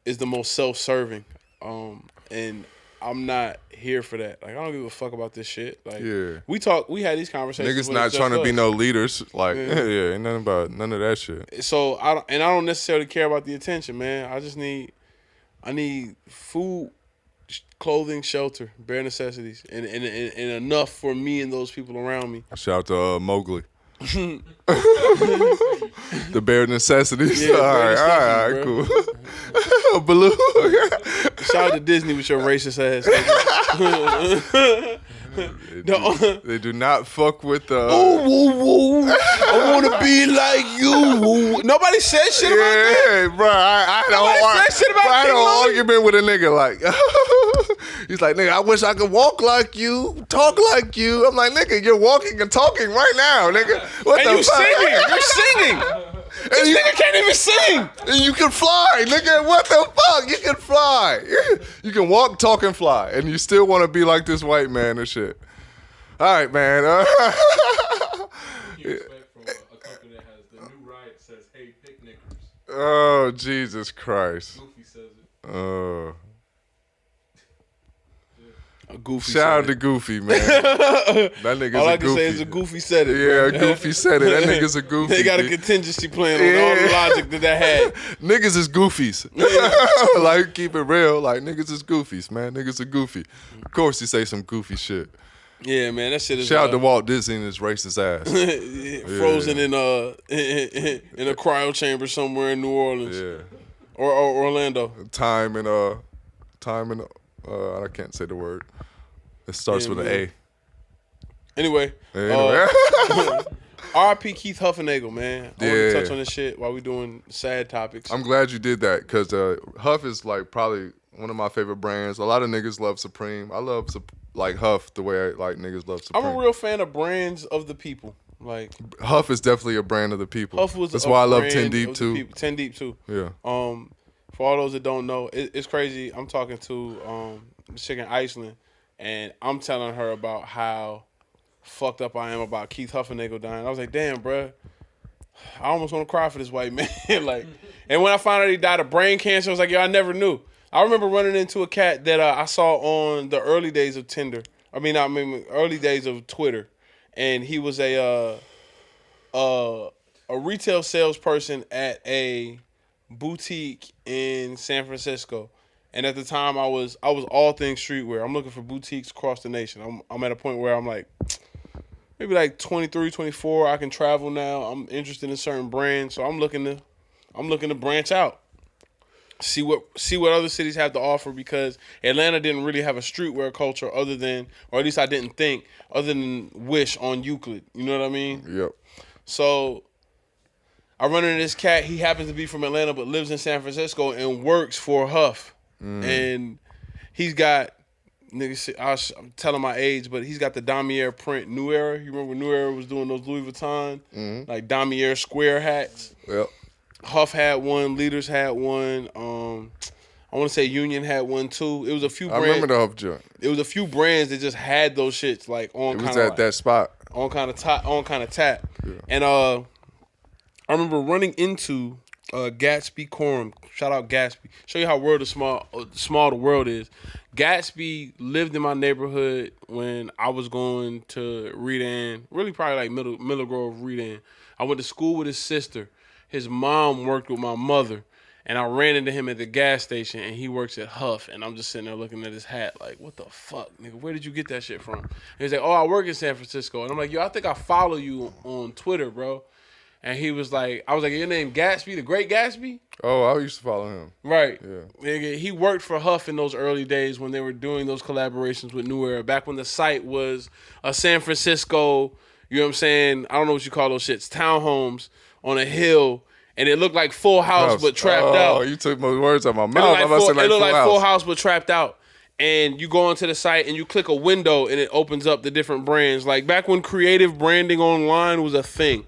is the most self-serving, and I'm not here for that. Like, I don't give a fuck about this shit. Like, Yeah. we had these conversations. Niggas when not it's trying just to be us. no leaders. Like, yeah, ain't nothing about none of that shit. So I don't necessarily care about the attention, man. I need food, clothing, shelter, bare necessities, and enough for me and those people around me. Shout out to Mowgli. The bare necessities. Yeah, all bare right, necessities, cool. Baloo. Shout out to Disney with your racist ass. They do not fuck with the. I want to be like you. Nobody said shit about that. Yeah, bro. I Nobody said shit about I had King an Louis. argument with a nigga like, he's like, nigga, I wish I could walk like you, talk like you. I'm like, nigga, you're walking and talking right now, nigga. What And the you fuck? singing. You're singing. And you, Nigga can't even sing. and you can fly, nigga. What the fuck? You can fly. You can walk, talk, and fly, and you still want to be like this white man and shit. All right, man. You expect from a company that has the new riot says, "Hey, picnickers." Oh, Jesus Christ. Goofy says it. A goofy. Shout out to Goofy, man. That nigga's All a I can goofy. say is a goofy said it. Yeah, bro. Goofy said it. That nigga's a goofy. They got a B. contingency plan on all the logic that had. Niggas is goofies. Like, keep it real. Like, niggas is goofies, man. Niggas are goofy. Of course, he say some goofy shit. Yeah, man, that shit is Shout out to Walt Disney and his racist ass. frozen in a cryo chamber somewhere in New Orleans Yeah. or Orlando. Time and I can't say the word. It starts Yeah, with an man. A. Anyway, Anyway. R.I.P. Keith Huffenagel, man. I want to Yeah. touch on this shit while we doing sad topics. I'm glad you did that because Huff is like probably one of my favorite brands. A lot of niggas love Supreme. I love like Huff the way like niggas love Supreme. I'm a real fan of brands of the people. Like Huff is definitely a brand of the people. Huff was. That's a why I love brand 10 of Deep the too. people. 10 Deep too. Yeah. For all those that don't know, it's crazy. I'm talking to this chick in Iceland, and I'm telling her about how fucked up I am about Keith Huffenagel dying. I was like, damn, bruh. I almost want to cry for this white man. Like, and when I found out he died of brain cancer, I was like, yo, I never knew. I remember running into a cat that I saw on the early days of Tinder. Early days of Twitter, and he was a retail salesperson at a boutique in San Francisco. And at the time, I was all things streetwear. I'm looking for boutiques across the nation. I'm at a point where I'm like, maybe like 23, 24. I can travel now. I'm interested in certain brands, so I'm looking to branch out, see what other cities have to offer, because Atlanta didn't really have a streetwear culture other than, or at least I didn't think, other than Wish on Euclid. You know what I mean? Yep. So I run into this cat. He happens to be from Atlanta but lives in San Francisco and works for Huff. And he's got, niggas, I'm telling my age, but he's got the Damier print New Era. You remember when New Era was doing those Louis Vuitton, like Damier square hats? Yep. Huff had one. Leaders had one. I want to say Union had one too. It was a few I brands. remember the Huff joint. It was a few brands that just had those shits like on It kind was of at like, that spot. on kind of tap. And I remember running into Gatsby Corum. Shout out Gatsby. Show you how small the world is. Gatsby lived in my neighborhood when I was going to Redan, really probably like Miller Grove, Redan. I went to school with his sister. His mom worked with my mother. And I ran into him at the gas station, and he works at Huff. And I'm just sitting there looking at his hat like, what the fuck, nigga? Where did you get that shit from? And he's like, oh, I work in San Francisco. And I'm like, yo, I think I follow you on Twitter, bro. And he was like, I was like, your name Gatsby, the Great Gatsby? Oh, I used to follow him. Right. Yeah. Nigga, he worked for Huff in those early days when they were doing those collaborations with New Era, back when the site was a San Francisco, you know what I'm saying? I don't know what you call those shits, townhomes on a hill. And it looked like Full House, but trapped out. Oh, you took my words out of my It mouth. looked I must say like, like Full Full House. House, but trapped out. And you go onto the site and you click a window and it opens up the different brands. Like back when creative branding online was a thing.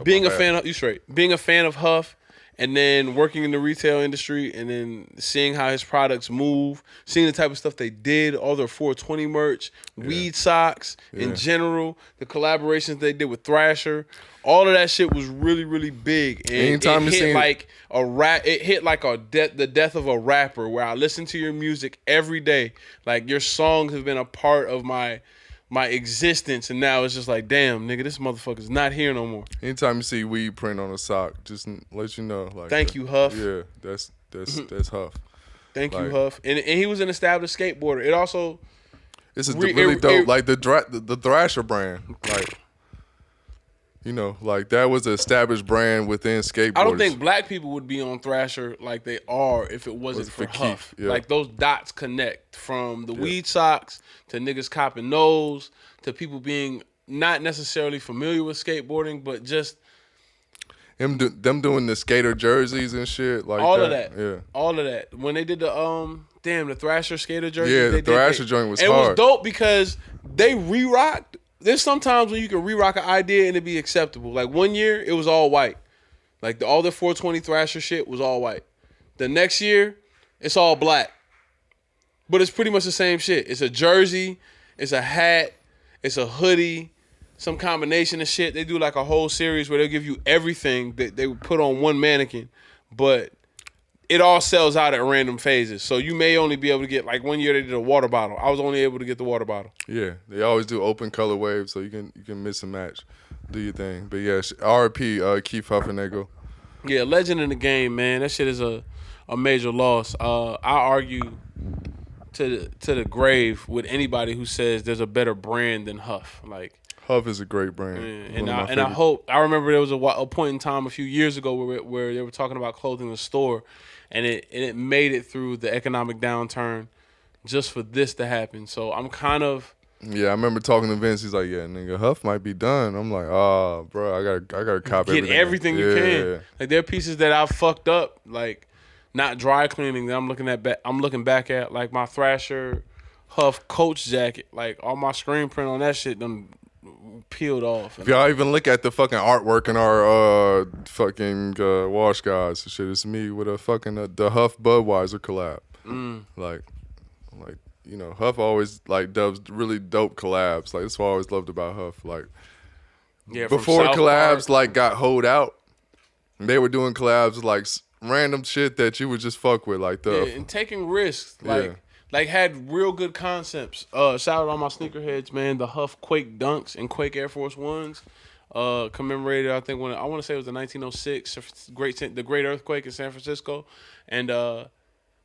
Being a fan of Huff, and then working in the retail industry, and then seeing how his products move, seeing the type of stuff they did, all their 420 merch, weed socks in general, the collaborations they did with Thrasher, all of that shit was really, really big. And Anytime it you hit seen- like a rap. It hit like the death of a rapper. Where I listen to your music every day. Like your songs have been a part of my existence, and now it's just like, damn, nigga, this motherfucker's not here no more. Anytime you see weed print on a sock, just let you know. Like, Thank you, Huff. Yeah, that's Huff. Thank you, Like- Huff. And he was an established skateboarder. It also, This is Re- really it- dope. it- Like the Thrasher brand. Like You know, like that was an established brand within skateboarders. I don't think black people would be on Thrasher like they are if it wasn't for for Huff. Keith, yeah. Like those dots connect from the weed socks to niggas copping nose to people being not necessarily familiar with skateboarding, but just them doing the skater jerseys and shit like all that. of that. Yeah. All of that. When they did the Thrasher skater jersey. Yeah, the Thrasher joint was It was hard. dope because they re-rocked. There's sometimes when you can re-rock an idea and it be acceptable. Like one year, it was all white. Like all the 420 Thrasher shit was all white. The next year, it's all black. But it's pretty much the same shit. It's a jersey, it's a hat, it's a hoodie, some combination of shit. They do like a whole series where they'll give you everything that they would put on one mannequin. But it all sells out at random phases. So you may only be able to get, like one year they did a water bottle. I was only able to get the water bottle. Yeah, they always do open color waves, so you can mix and match, do your thing. But yeah, R.I.P. Keith Huffenagel. Yeah, legend in the game, man. That shit is a major loss. I argue to the grave with anybody who says there's a better brand than Huff. Like, Huff is a great brand. and I hope, I remember there was a point in time a few years ago where they were talking about closing the store, and it made it through the economic downturn just for this to happen. So I'm kind of. Yeah, I remember talking to Vince. He's like, "Yeah, nigga, Huff might be done." I'm like, "Oh, bro, I gotta cop Get everything you can. Like there are pieces that I fucked up, like not dry cleaning. That I'm looking back at, like my Thrasher Huff Coach jacket. Like all my screen print on that shit done peeled off. If y'all even look at the fucking artwork in our fucking wash guys and shit, it's me with a fucking the Huff Budweiser collab. Like you know, Huff always like does really dope collabs. Like that's what I always loved about Huff. Like Yeah, from before South collabs Park. like got hoed out, they were doing collabs like random shit that you would just fuck with, like the And taking risks, Yeah. like had real good concepts. Shout out on my sneakerheads, man. The Huff Quake Dunks and Quake Air Force Ones, commemorated. I think I want to say it was the 1906 the Great Earthquake in San Francisco, and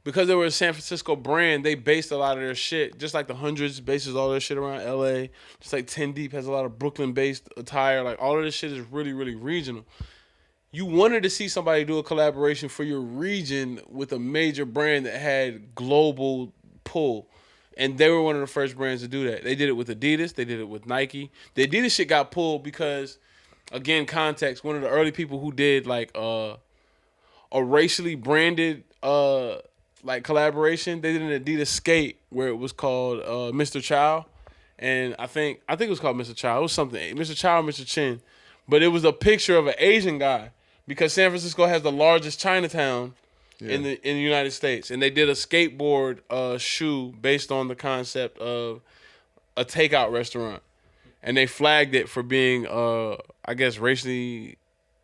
because they were a San Francisco brand, they based a lot of their shit, just like the Hundreds bases all their shit around LA. Just like 10 Deep has a lot of Brooklyn-based attire. Like all of this shit is really, really regional. You wanted to see somebody do a collaboration for your region with a major brand that had global pull. And they were one of the first brands to do that. They did it with Adidas. They did it with Nike. The Adidas shit got pulled because, again, context, one of the early people who did like a racially branded like collaboration, they did an Adidas skate where it was called Mr. Chow. And I think it was called Mr. Chow. It was something, Mr. Chow or Mr. Chin. But it was a picture of an Asian guy because San Francisco has the largest Chinatown in the United States. And they did a skateboard shoe based on the concept of a takeout restaurant. And they flagged it for being, I guess, racially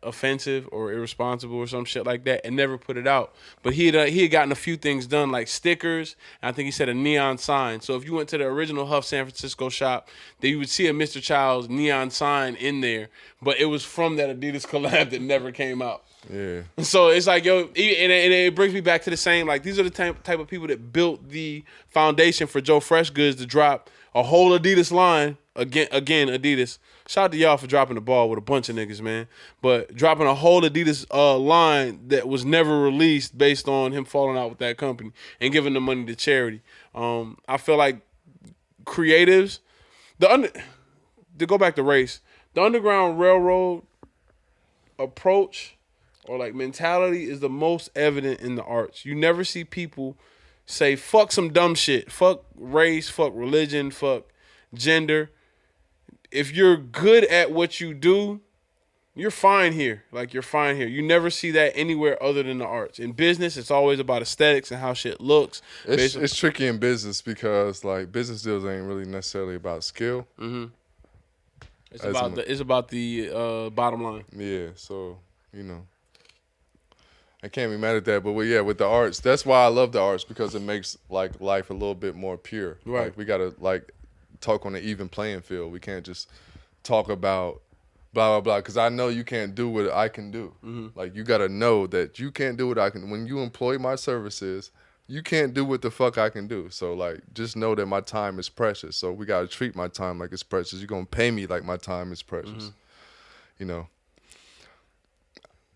offensive or irresponsible or some shit like that, and never put it out. But he had gotten a few things done, like stickers, and I think he said a neon sign. So if you went to the original Huff San Francisco shop, then you would see a Mr. Child's neon sign in there, but it was from that Adidas collab that never came out. yeah. So it's like, yo, and it brings me back to the same, like, these are the type of people that built the foundation for Joe Fresh Goods to drop a whole Adidas line, again Adidas. Shout out to y'all for dropping the ball with a bunch of niggas, man. But dropping a whole Adidas line that was never released based on him falling out with that company and giving the money to charity. I feel like creatives, to go back to race, the Underground Railroad approach or like mentality is the most evident in the arts. You never see people say, fuck some dumb shit. Fuck race, fuck religion, fuck gender. If you're good at what you do, you're fine here. Like, you're fine here. You never see that anywhere other than the arts. In business, it's always about aesthetics and how shit looks. It's tricky in business because like business deals ain't really necessarily about skill. It's about the bottom line. Yeah, so you know, I can't be mad at that. But with the arts, that's why I love the arts because it makes like life a little bit more pure. Right. Like we gotta like talk on an even playing field. We can't just talk about blah blah blah because I know you can't do what I can do. Like you gotta know that you can't do what I can. When you employ my services, you can't do what the fuck I can do. So like just know that my time is precious. So we gotta treat my time like it's precious. You're gonna pay me like my time is precious. you know.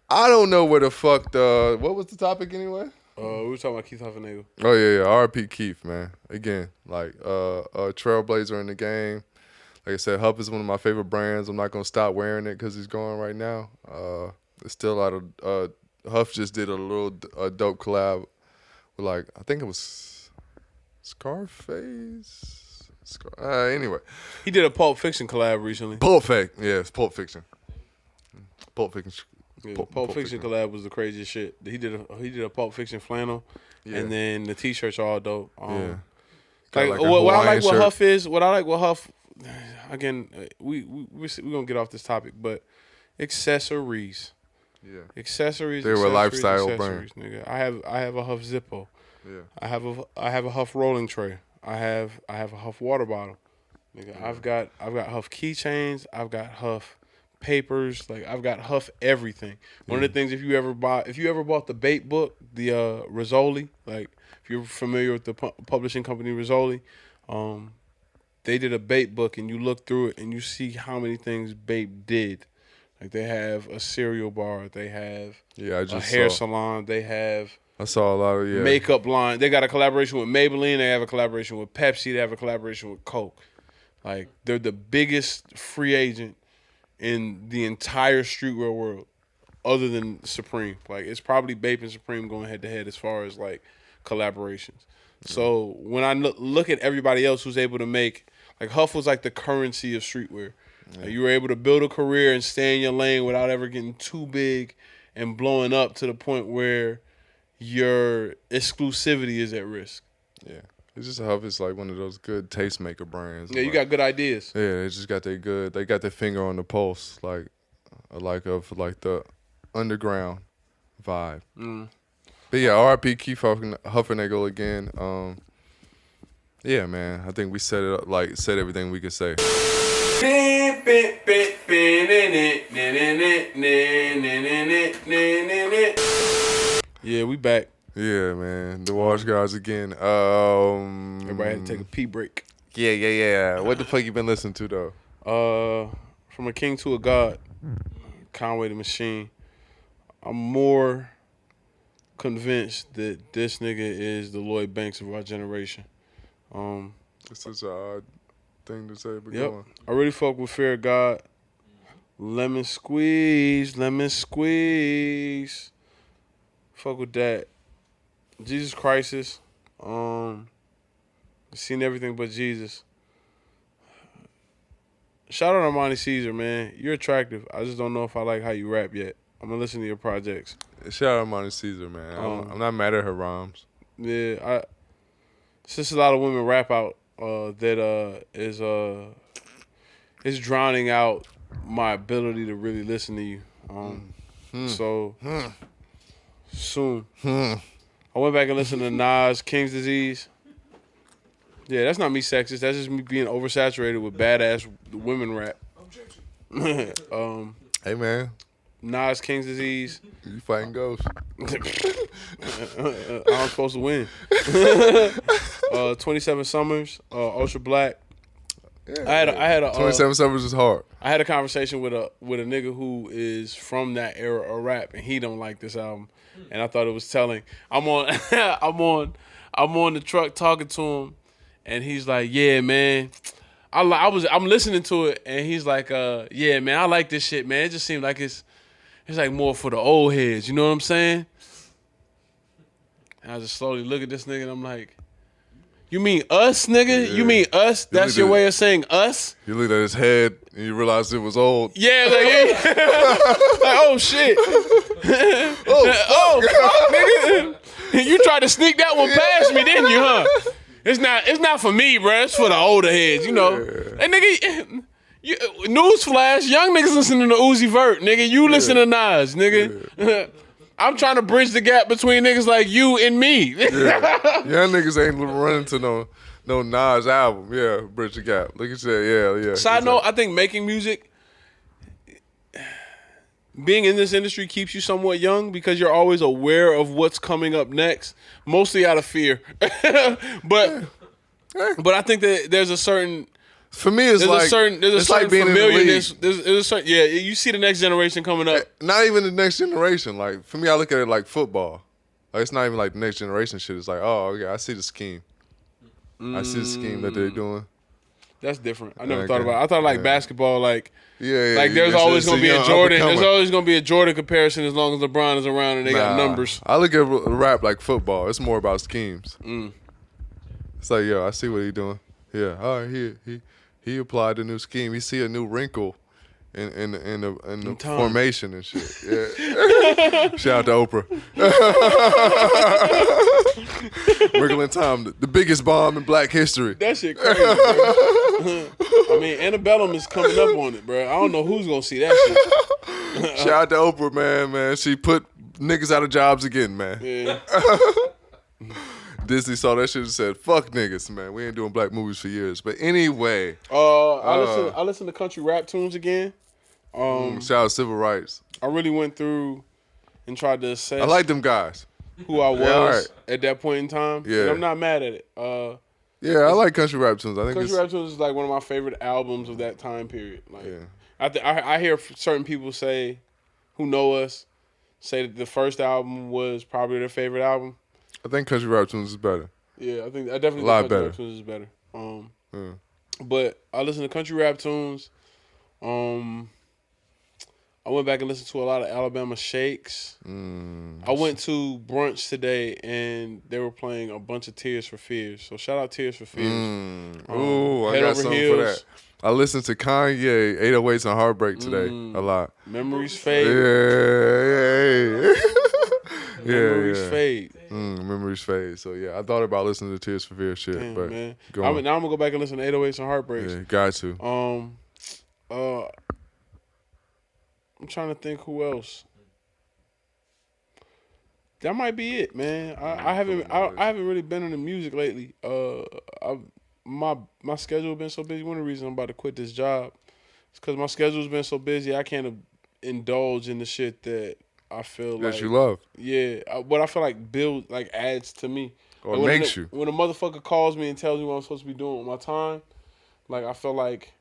I don't know where the fuck what was the topic anyway? We were talking about Keith Huffenagel. Oh yeah. R.P. Keith, man. Again, like a trailblazer in the game. Like I said, Huff is one of my favorite brands. I'm not gonna stop wearing it because he's going right now. There's still a lot of Huff just did a dope collab with like I think it was Scarface. Anyway, He did a Pulp Fiction collab recently. Pulp Fiction. Yeah, it's Pulp Fiction. Pulp Fiction. Yeah, Pulp Fiction collab was the craziest shit. He did a Pulp Fiction flannel, and then the T-shirts are all dope. Yeah. Like, Got like a what I Hawaiian like what shirt. Huff is. What I like what Huff. Again, we're gonna get off this topic, but accessories. Yeah. Accessories. They were a accessories, lifestyle accessories, nigga. I have a Huff Zippo. Yeah. I have a Huff rolling tray. I have a Huff water bottle. Nigga, I've got Huff keychains. I've got Huff papers. Like I've got Huff everything. One of the things if you ever bought the Bait book, the Rizzoli, like if you're familiar with the publishing company Rizzoli, they did a Bait book and you look through it and you see how many things Bait did. Like they have a cereal bar, they have Yeah, I a just hair saw. salon, they have I saw a lot of makeup line. They got a collaboration with Maybelline. They have a collaboration with Pepsi. They have a collaboration with Coke. Like they're the biggest free agent in the entire streetwear world, other than Supreme. Like it's probably Bape and Supreme going head to head as far as like collaborations. So when I look at everybody else who's able to make, like Huff was like the currency of streetwear. Like, you were able to build a career and stay in your lane without ever getting too big and blowing up to the point where your exclusivity is at risk. Yeah. It's just Huff is like one of those good tastemaker brands. Yeah, you Like, got good ideas. Yeah, they just got their good. They got their finger on the pulse, like the underground vibe. But yeah, R.I.P. Keith Huffenagel again. Yeah, man. I think we said it up, like said everything we could say. Yeah, we back. Yeah, man. The Wash Guys again. Everybody had to take a pee break. Yeah. What the fuck you been listening to though? From a king to a god, Conway the Machine. I'm more convinced that this nigga is the Lloyd Banks of our generation. It's such an odd thing to say, but Yep. go on. I really fuck with Fear of God. Lemon squeeze, lemon squeeze. Fuck with that. Jesus Crisis. Seen everything but Jesus. Shout out to Armani Caesar, man. You're attractive. I just don't know if I like how you rap yet. I'm gonna listen to your projects. Shout out Monty Caesar, man. I'm not mad at her rhymes. Yeah, it's just a lot of women rap out that is drowning out my ability to really listen to you. So soon. I went back and listened to Nas, King's Disease. Yeah, that's not me sexist. That's just me being oversaturated with badass women rap. Hey, man. Nas, King's Disease. You fighting ghosts. I'm supposed to win. 27 Summers, Ultra Black. Yeah, I had a 27 Summers is hard. I had a conversation with a nigga who is from that era of rap, and he don't like this album, and I thought it was telling. I'm on the truck talking to him, and he's like, "Yeah, man, I'm listening to it," and he's like, "Yeah, man, I like this shit, man. It just seems like it's like more for the old heads, you know what I'm saying?" And I just slowly look at this nigga, and I'm like, "You mean us, nigga? Yeah. You mean us? That's your way of saying us?" You looked at his head and you realized it was old. Yeah, like, like oh shit. Oh, fuck, nigga. You tried to sneak that one past me, didn't you, huh? It's not for me, bro. It's for the older heads, you know. And nigga, newsflash, young niggas listening to Uzi Vert, nigga. You listen to Nas, nigga. I'm trying to bridge the gap between niggas like you and me. Young niggas ain't running to no Nas album. Yeah, Bridge the Gap. Look at that. Yeah. Side note, I think making music, being in this industry keeps you somewhat young because you're always aware of what's coming up next, mostly out of fear. But I think that there's a certain For me, it's like there's a it's certain like being in the league. there's a certain, yeah. You see the next generation coming up. Not even the next generation. Like for me, I look at it like football. Like it's not even like the next generation shit. It's like, oh, okay, I see the scheme. I see the scheme that they're doing. That's different. I never Okay. thought about it. I thought like basketball, like Yeah, like there's it's- always it's gonna be a young Jordan. There's up-and-comer. always gonna be a Jordan comparison as long as LeBron is around and they got Nah. numbers. I look at rap like football. It's more about schemes. It's like, yo, I see what he doing. Yeah, all right, he applied a new scheme. He see a new wrinkle in the time. formation and shit. Yeah. Shout out to Oprah. Wrinkle in time, the biggest bomb in Black history. That shit crazy, bro. I mean, Annabellum is coming up on it, bro. I don't know who's gonna see that shit. Shout out to Oprah, man. She put niggas out of jobs again, man. Yeah. Disney saw that shit and said, "Fuck niggas, man. We ain't doing black movies for years." But anyway, I listen to country rap tunes again. shout out Civil Rights. I really went through and tried to assess I like them guys. who I was alright. at that point in time. Yeah. And I'm not mad at it. Yeah, I like country rap tunes. I think Country it's Rap Tunes is like one of my favorite albums of that time period. Like, Yeah. I hear certain people say, who know us, say that the first album was probably their favorite album. I think country rap tunes is better. Yeah, I definitely A lot think Country better. Rap Tunes is better. But I listen to Country Rap Tunes. I went back and listened to a lot of Alabama Shakes. I went to brunch today and they were playing a bunch of Tears for Fears. So shout out Tears for Fears. Ooh, I Head got Over something for Heels. that. I listened to Kanye 808s and Heartbreak today a lot. Memories Yeah, Fade. Memories yeah. Fade. Memories fade. So yeah, I thought about listening to Tears for Fears shit, Damn, but man. go Now on. I'm gonna go back and listen to 808s and Heartbreaks. Yeah, got to. I'm trying to think who else. That might be it, man. I haven't really been into music lately. My schedule been so busy. One of the reasons I'm about to quit this job is because my schedule's been so busy. I can't indulge in the shit that I feel That like you love. Yeah, what I feel like adds to me. Or Like, makes you. When a motherfucker calls me and tells me what I'm supposed to be doing with my time, like I feel like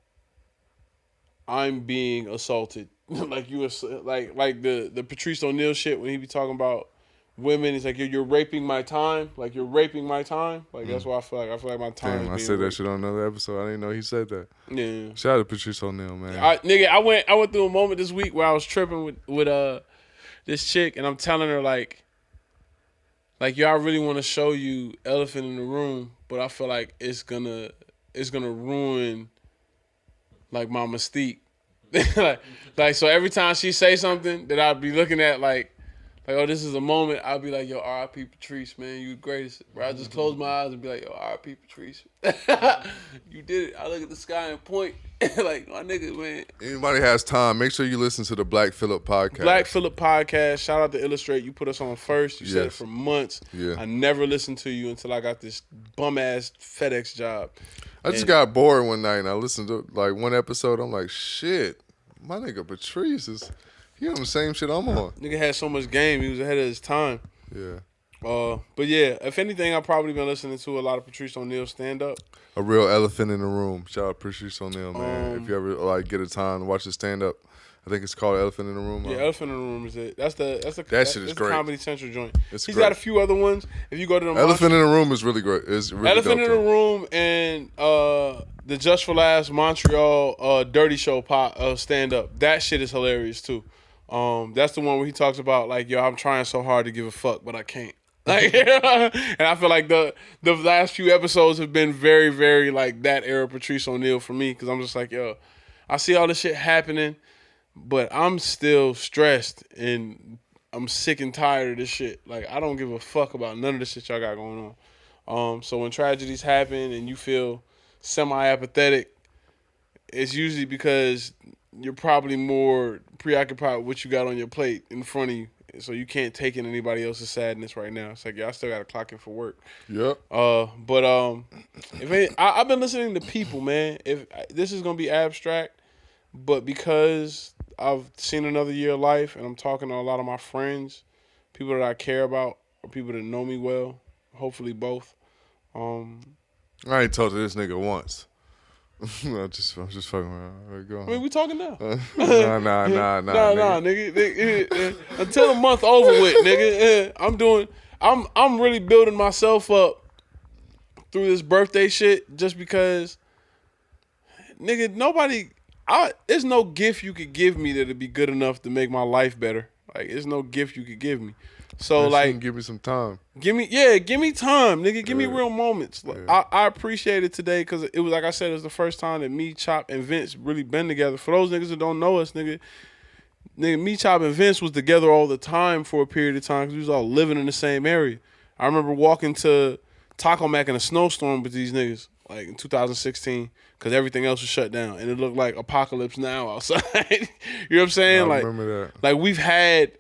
I'm being assaulted. Like you, like the Patrice O'Neal shit when he be talking about women. He's like, you're raping my time. Like you're raping my time. Like that's why I feel like my time. Damn, I is said being that raped. shit on another episode. I didn't know he said that. Yeah. Shout out to Patrice O'Neal, man. I went through a moment this week where I was tripping with this chick and I'm telling her like yo, I really want to show you Elephant in the Room, but I feel like it's gonna ruin like my mystique. like so every time she say something that I'd be looking at like oh, this is a moment, I'll be like, yo, R.I.P. Patrice, man, you the greatest. Bro, I just close my eyes and be like, yo, R.I.P. Patrice. You did it. I look at the sky and point. Like, my nigga, man. Anybody has time, make sure you listen to the Black Phillip podcast. Black Phillip podcast. Shout out to Illustrate. You put us on first. You said it Yes. for months. Yeah. I never listened to you until I got this bum-ass FedEx job. I just got bored one night and I listened to like one episode. I'm like, shit, my nigga Patrice he on the same shit I'm on. Nigga had so much game. He was ahead of his time. Yeah. But yeah, if anything, I've probably been listening to a lot of Patrice O'Neal stand-up. A real elephant in the room. Shout out Patrice O'Neal, man. If you ever like get a time to watch his stand up, I think it's called Elephant in the Room. Yeah, Elephant in the Room is it. That's the That shit is that's the great. Comedy Central joint. It's He's great. got a few other ones. If you go to the Elephant in the Room is really great. It's really Elephant dope, in the though. Room and the Just for Laughs Montreal Dirty Show stand up. That shit is hilarious too. That's the one where he talks about like, yo, I'm trying so hard to give a fuck, but I can't. Like, and I feel like the last few episodes have been very, very like that era Patrice O'Neal for me because I'm just like, yo, I see all this shit happening, but I'm still stressed and I'm sick and tired of this shit. Like, I don't give a fuck about none of the shit y'all got going on. So when tragedies happen and you feel semi-apathetic, it's usually because you're probably more preoccupied with what you got on your plate in front of you. So you can't take in anybody else's sadness right now. It's like, yeah, I still got to clock in for work. Yep. I've been listening to people, man. If this is gonna be abstract, but because I've seen another year of life and I'm talking to a lot of my friends, people that I care about, or people that know me well, hopefully both. I ain't talked to this nigga once. I'm just fucking around. All right, go I mean, on. we talking now. Nah, Nah, nigga. nigga. Until the month over with, nigga. I'm really building myself up through this birthday shit just because, nigga, there's no gift you could give me that'd be good enough to make my life better. Like, there's no gift you could give me. So, Man, she like, can give me some time. give me time, nigga. Give me real moments. Like, I appreciate it today because it was, like I said, it was the first time that me, Chop, and Vince really been together. For those niggas that don't know us, nigga, me, Chop, and Vince was together all the time for a period of time because we was all living in the same area. I remember walking to Taco Mac in a snowstorm with these niggas, like in 2016, because everything else was shut down. And it looked like apocalypse now outside. You know what I'm saying? I remember that. Like we've had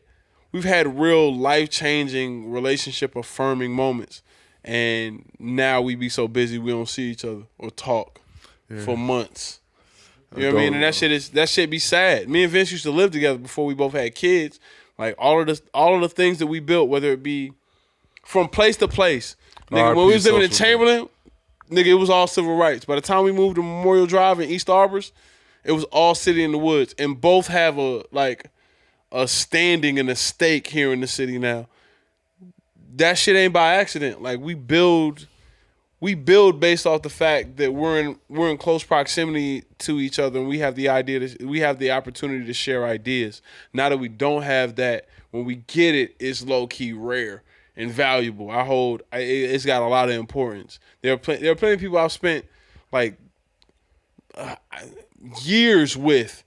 real life-changing, relationship-affirming moments. And now we be so busy we don't see each other or talk for months. You know what I mean? And that shit be sad. Me and Vince used to live together before we both had kids. Like all of the things that we built, whether it be from place to place. Nigga, when we was living in Chamberlain, nigga, it was all civil rights. By the time we moved to Memorial Drive in East Arbors, it was all city in the woods. And both have a standing and a stake here in the city now. That shit ain't by accident. Like we build based off the fact that we're in close proximity to each other and we have the opportunity to share ideas. Now that we don't have that, when we get it, it's low key rare and valuable. It's got a lot of importance. There are plenty of people I've spent like years with,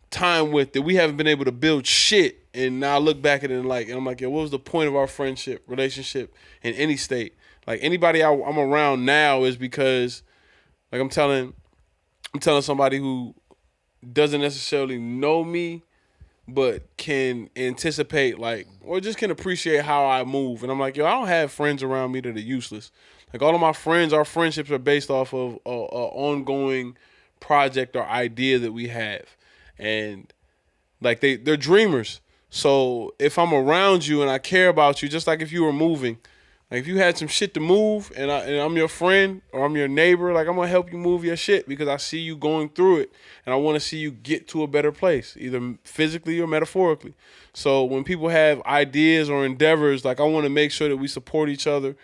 time with, that we haven't been able to build shit. And now I look back at it and I'm like, yo, what was the point of our friendship, relationship in any state? Like anybody I'm around now is because, like I'm telling somebody who doesn't necessarily know me, but can anticipate or just can appreciate how I move. And I'm like, yo, I don't have friends around me that are useless. Like all of my friends, our friendships are based off of a ongoing project or idea that we have. And like they're dreamers. So if I'm around you and I care about you, just like if you were moving, like if you had some shit to move and I'm your friend or I'm your neighbor, like I'm gonna help you move your shit because I see you going through it and I want to see you get to a better place, either physically or metaphorically. So when people have ideas or endeavors, like I want to make sure that we support each other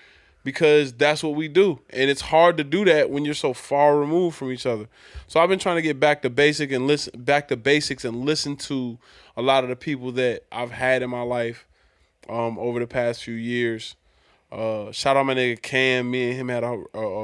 because that's what we do. And it's hard to do that when you're so far removed from each other. So I've been trying to get back to basics and listen to a lot of the people that I've had in my life over the past few years. Shout out my nigga Cam. Me and him had a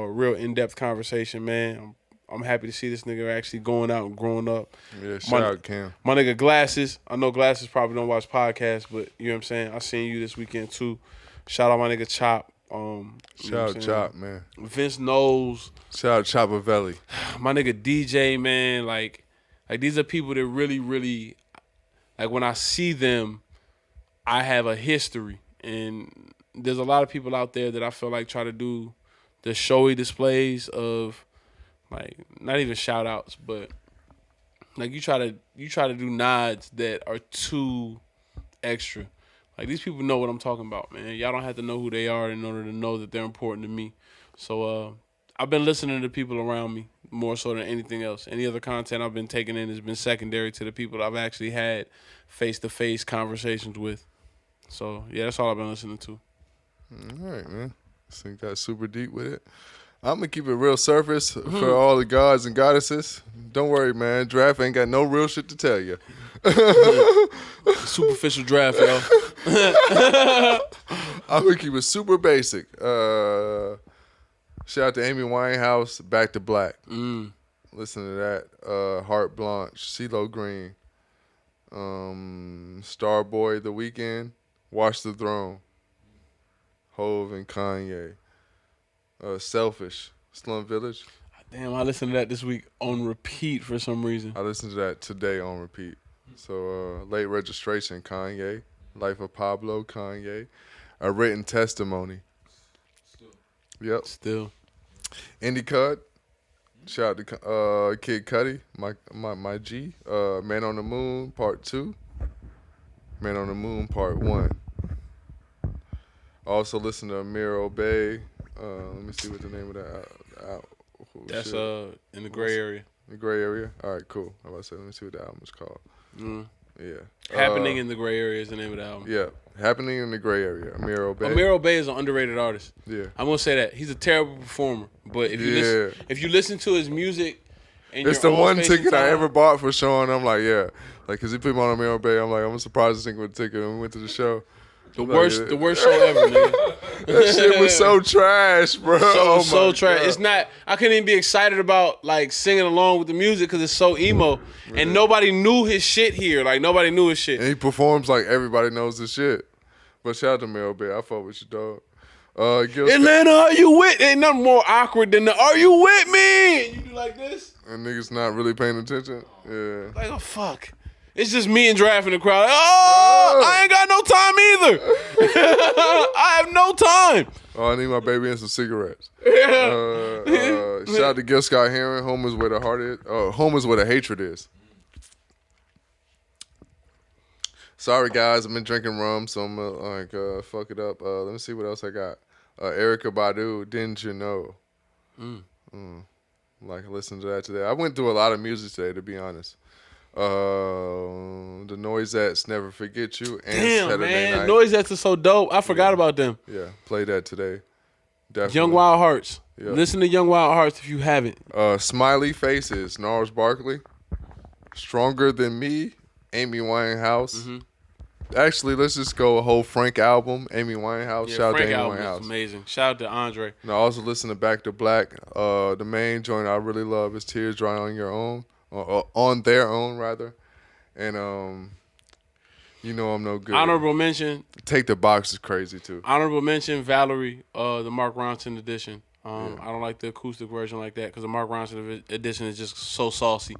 real in-depth conversation, man. I'm happy to see this nigga actually going out and growing up. Yeah, shout out Cam. My nigga Glasses. I know Glasses probably don't watch podcasts, but you know what I'm saying? I seen you this weekend too. Shout out my nigga Chop. Shout out Chop, man. Vince knows. Shout out Chopavelli. My nigga DJ, man. Like these are people that really, really, like when I see them, I have a history. And there's a lot of people out there that I feel like try to do the showy displays of, like, not even shout outs, but like you try to do nods that are too extra. Like these people know what I'm talking about, man. Y'all don't have to know who they are in order to know that they're important to me. So I've been listening to people around me more so than anything else. Any other content I've been taking in has been secondary to the people that I've actually had face-to-face conversations with. So yeah, that's all I've been listening to. All right, man. This thing got super deep with it. I'm going to keep it real surface for all the gods and goddesses. Don't worry, man. Draft ain't got no real shit to tell you. Superficial draft, yo. I'm going to keep it super basic. Shout out to Amy Winehouse, Back to Black. Listen to that. Heart Blanche, CeeLo Green. Starboy, The Weeknd, Watch the Throne. Hove and Kanye. Selfish, Slum Village. Damn, I listened to that this week on repeat for some reason. I listened to that today on repeat. So, Late Registration, Kanye. Life of Pablo, Kanye. A Written Testimony. Yep. Still. Indie Cut. Shout out to Kid Cudi, my G. Man on the Moon, Part 2. Man on the Moon, Part 1. Also listen to Amir Obey. Let me see what the name of that. Cool. That's shit. in the gray area. The gray area. All right, cool. I was about to say, let me see what the album is called. Yeah. Happening in the Gray Area is the name of the album. Yeah, Happening in the Gray Area. Amir Obey. Amir Obey is an underrated artist. Yeah. I'm gonna say that he's a terrible performer, but if you listen to his music, and It's the one ticket I ever bought for Sean. I'm like, yeah, like, cause he put me on Amir Obey. I'm like, I'm surprised this thing with a ticket, and we went to the show. The worst show ever, nigga. That shit was so trash, bro. So trash. It's not. I couldn't even be excited about like singing along with the music because it's so emo, and nobody knew his shit here. Like nobody knew his shit. And he performs like everybody knows the shit. But shout out to Amir Obey. I fuck with you, dog. Atlanta, are you with? Ain't nothing more awkward than the "Are you with me?" And you do like this. And niggas not really paying attention. Yeah. Like, oh fuck. It's just me and Draft in the crowd. Like, I ain't got no time either. I have no time. Oh, I need my baby and some cigarettes. Shout out to Gil Scott Heron. Home is where the heart is. Home is where the hatred is. Sorry, guys. I've been drinking rum, so I'm gonna fuck it up. Let me see what else I got. Erykah Badu, Didn't You Know? Like, listen to that today. I went through a lot of music today, to be honest. The Noisettes, Never Forget You, and Damn, Saturday man. Night. Noisettes are so dope. I forgot about them. Yeah, play that today. Definitely. Young Wild Hearts. Yeah. Listen to Young Wild Hearts if you haven't. Smiley Faces, Gnarls Barkley. Stronger Than Me, Amy Winehouse. Actually, let's just go a whole Frank album, Amy Winehouse. Yeah, Shout out Frank to Amy album Winehouse. is amazing. Shout out to Andre. And I also listen to Back to Black. The main joint I really love is Tears Dry on Your Own, or on Their Own rather. And You Know I'm No Good. Honorable mention. Take the Box is crazy too. Honorable mention. Valerie, the Mark Ronson edition. I don't like the acoustic version like that because the Mark Ronson edition is just so saucy.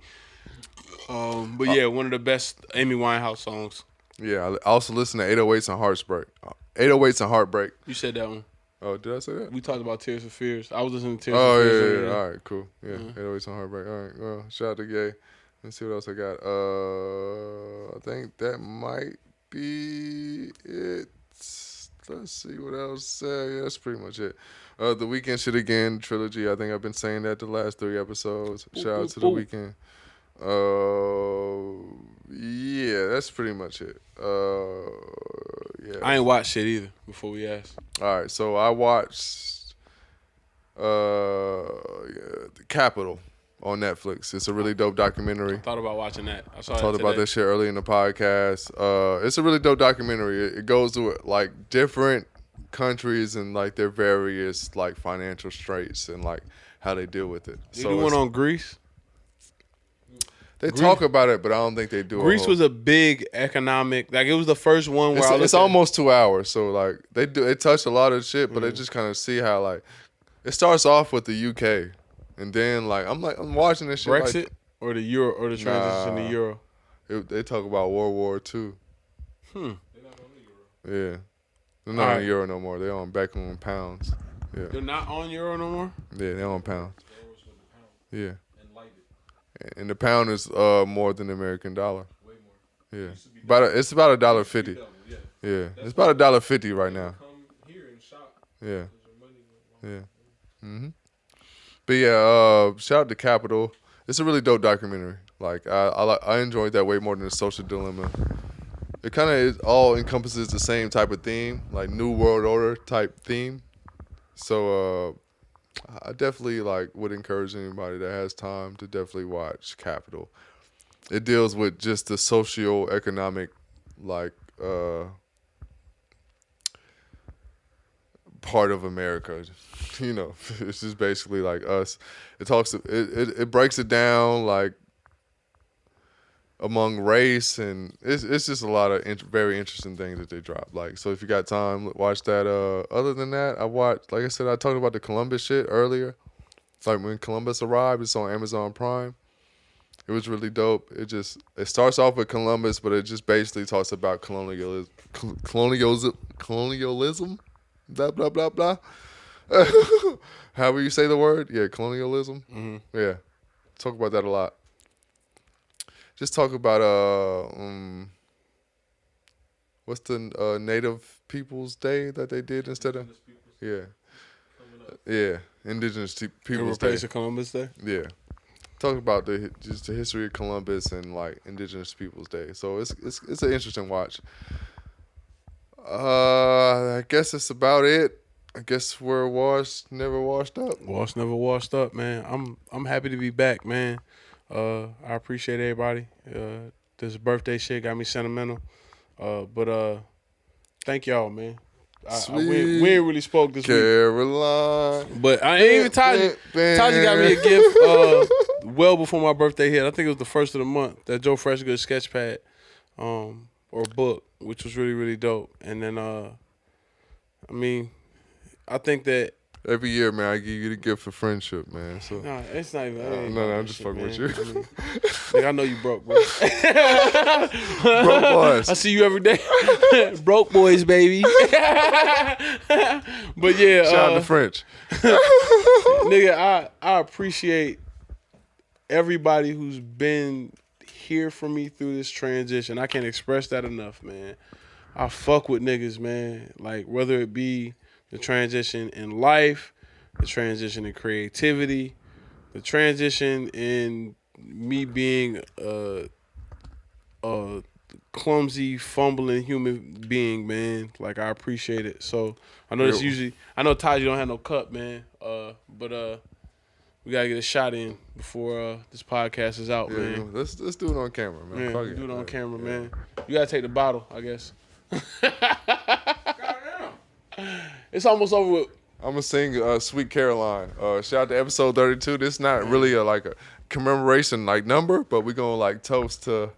But yeah, one of the best Amy Winehouse songs. Yeah, I also listen to 808s and Heartbreak. 808s and Heartbreak. You said that one. Oh, did I say that? We taled about Tears for Fears. I was listening to Tears Oh, for yeah, Fears. yeah, yeah. All right, cool. Yeah, 808s and Heartbreak. All right, well, shout out to Gay. Let's see what else I got. I think that might be it. Let's see what else. Yeah, that's pretty much it. The Weeknd Shit Again trilogy. I think I've been saying that the last 3 episodes. Shout out to The Weeknd. Yeah, that's pretty much it. Yeah. I ain't watched shit either before we asked. All right, so I watched The Capitol on Netflix. It's a really dope documentary. Thought about watching that. I saw Talked it about today. that shit early in the podcast. It's a really dope documentary. It goes to like different countries and like their various like financial straits and like how they deal with it. They do one on Greece. They talk about it, but I don't think they do. Greece was a big economic. Like it was the first one where It's almost 2 hours, so like they touch a lot of shit, but they just kind of see how like it starts off with the UK, and then like I'm watching this shit. Brexit like, or the euro or the transition to Euro. they talk about World War II. They're not on the Euro. Yeah, they're not on Euro no more. They're back on pounds. Yeah, They're not on Euro no more. yeah, they're on pounds. The Euros with the pound Yeah, and light it and the pound is more than the American dollar. way more. Yeah, Used to be it's about $1.50. double, yeah. Yeah, it's about $1.50 right now. Come here and shop. Yeah. 'Cause your money went Yeah. But yeah, shout out to Capital. It's a really dope documentary. Like I enjoyed that way more than the Social Dilemma. It kind of all encompasses the same type of theme, like New World Order type theme. So I definitely like would encourage anybody that has time to definitely watch Capital. It deals with just the socio-economic like part of America. You know, it's just basically like us. It breaks it down like among race, and it's just a lot of very interesting things that they drop. Like, so if you got time, watch that. Other than that, I watched, like I said, I talked about the Columbus shit earlier. It's like when Columbus arrived, it's on Amazon Prime. It was really dope. It starts off with Columbus, but it just basically talks about colonialism, blah blah blah blah. However you say the word, yeah, colonialism. Mm-hmm. Yeah, talk about that a lot. Just talk about what's the Native Peoples Day that they did instead of Indigenous peoples yeah. coming up. Yeah, Indigenous In Peoples Day. replace of Columbus Day. Yeah, talk about just the history of Columbus and like Indigenous Peoples Day. So it's an interesting watch. I guess that's about it. I guess we're never washed up. Wash never washed up, man. I'm happy to be back, man. I appreciate everybody. This birthday shit got me sentimental. But thank y'all, man. We ain't really spoke this week. Caroline. But I ain't even Taji. Taji got me a gift well before my birthday hit. I think it was the first of the month. That Joe Freshgood sketch pad or book, which was really, really dope. And then, I mean, I think that Every year, man, I give you the gift of friendship, man. So nah, it's not even. no, I'm just fucking with you. I mean, nigga, I know you broke, bro. Broke boys. I see you every day. Broke boys, baby. But yeah, Shout out to French. nigga, I appreciate everybody who's been here for me through this transition. I can't express that enough, man. I fuck with niggas, man. Like, whether it be the transition in life, the transition in creativity, the transition in me being a clumsy, fumbling human being, man. Like, I appreciate it. So I know I know Taji don't have no cup, man. But we gotta get a shot in before this podcast is out, Yeah, man. let's do it on camera, man. Man, Fuck we do it on camera, Yeah. man. You gotta take the bottle, I guess. It's almost over with. I'm gonna sing "Sweet Caroline." Shout out to episode 32. This is not really a commemoration number, but we gonna toast to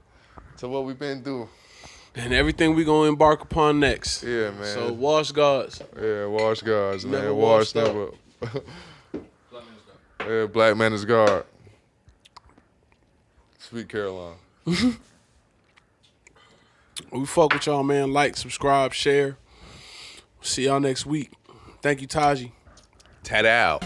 what we've been through. And everything we gonna embark upon next. Yeah, man. So wash guards. Yeah, wash guards, man. Never Wash washed up. never. Yeah, black man is guard. Sweet Caroline. We fuck with y'all, man. Like, subscribe, share. See y'all next week. Thank you, Taji. Tat out.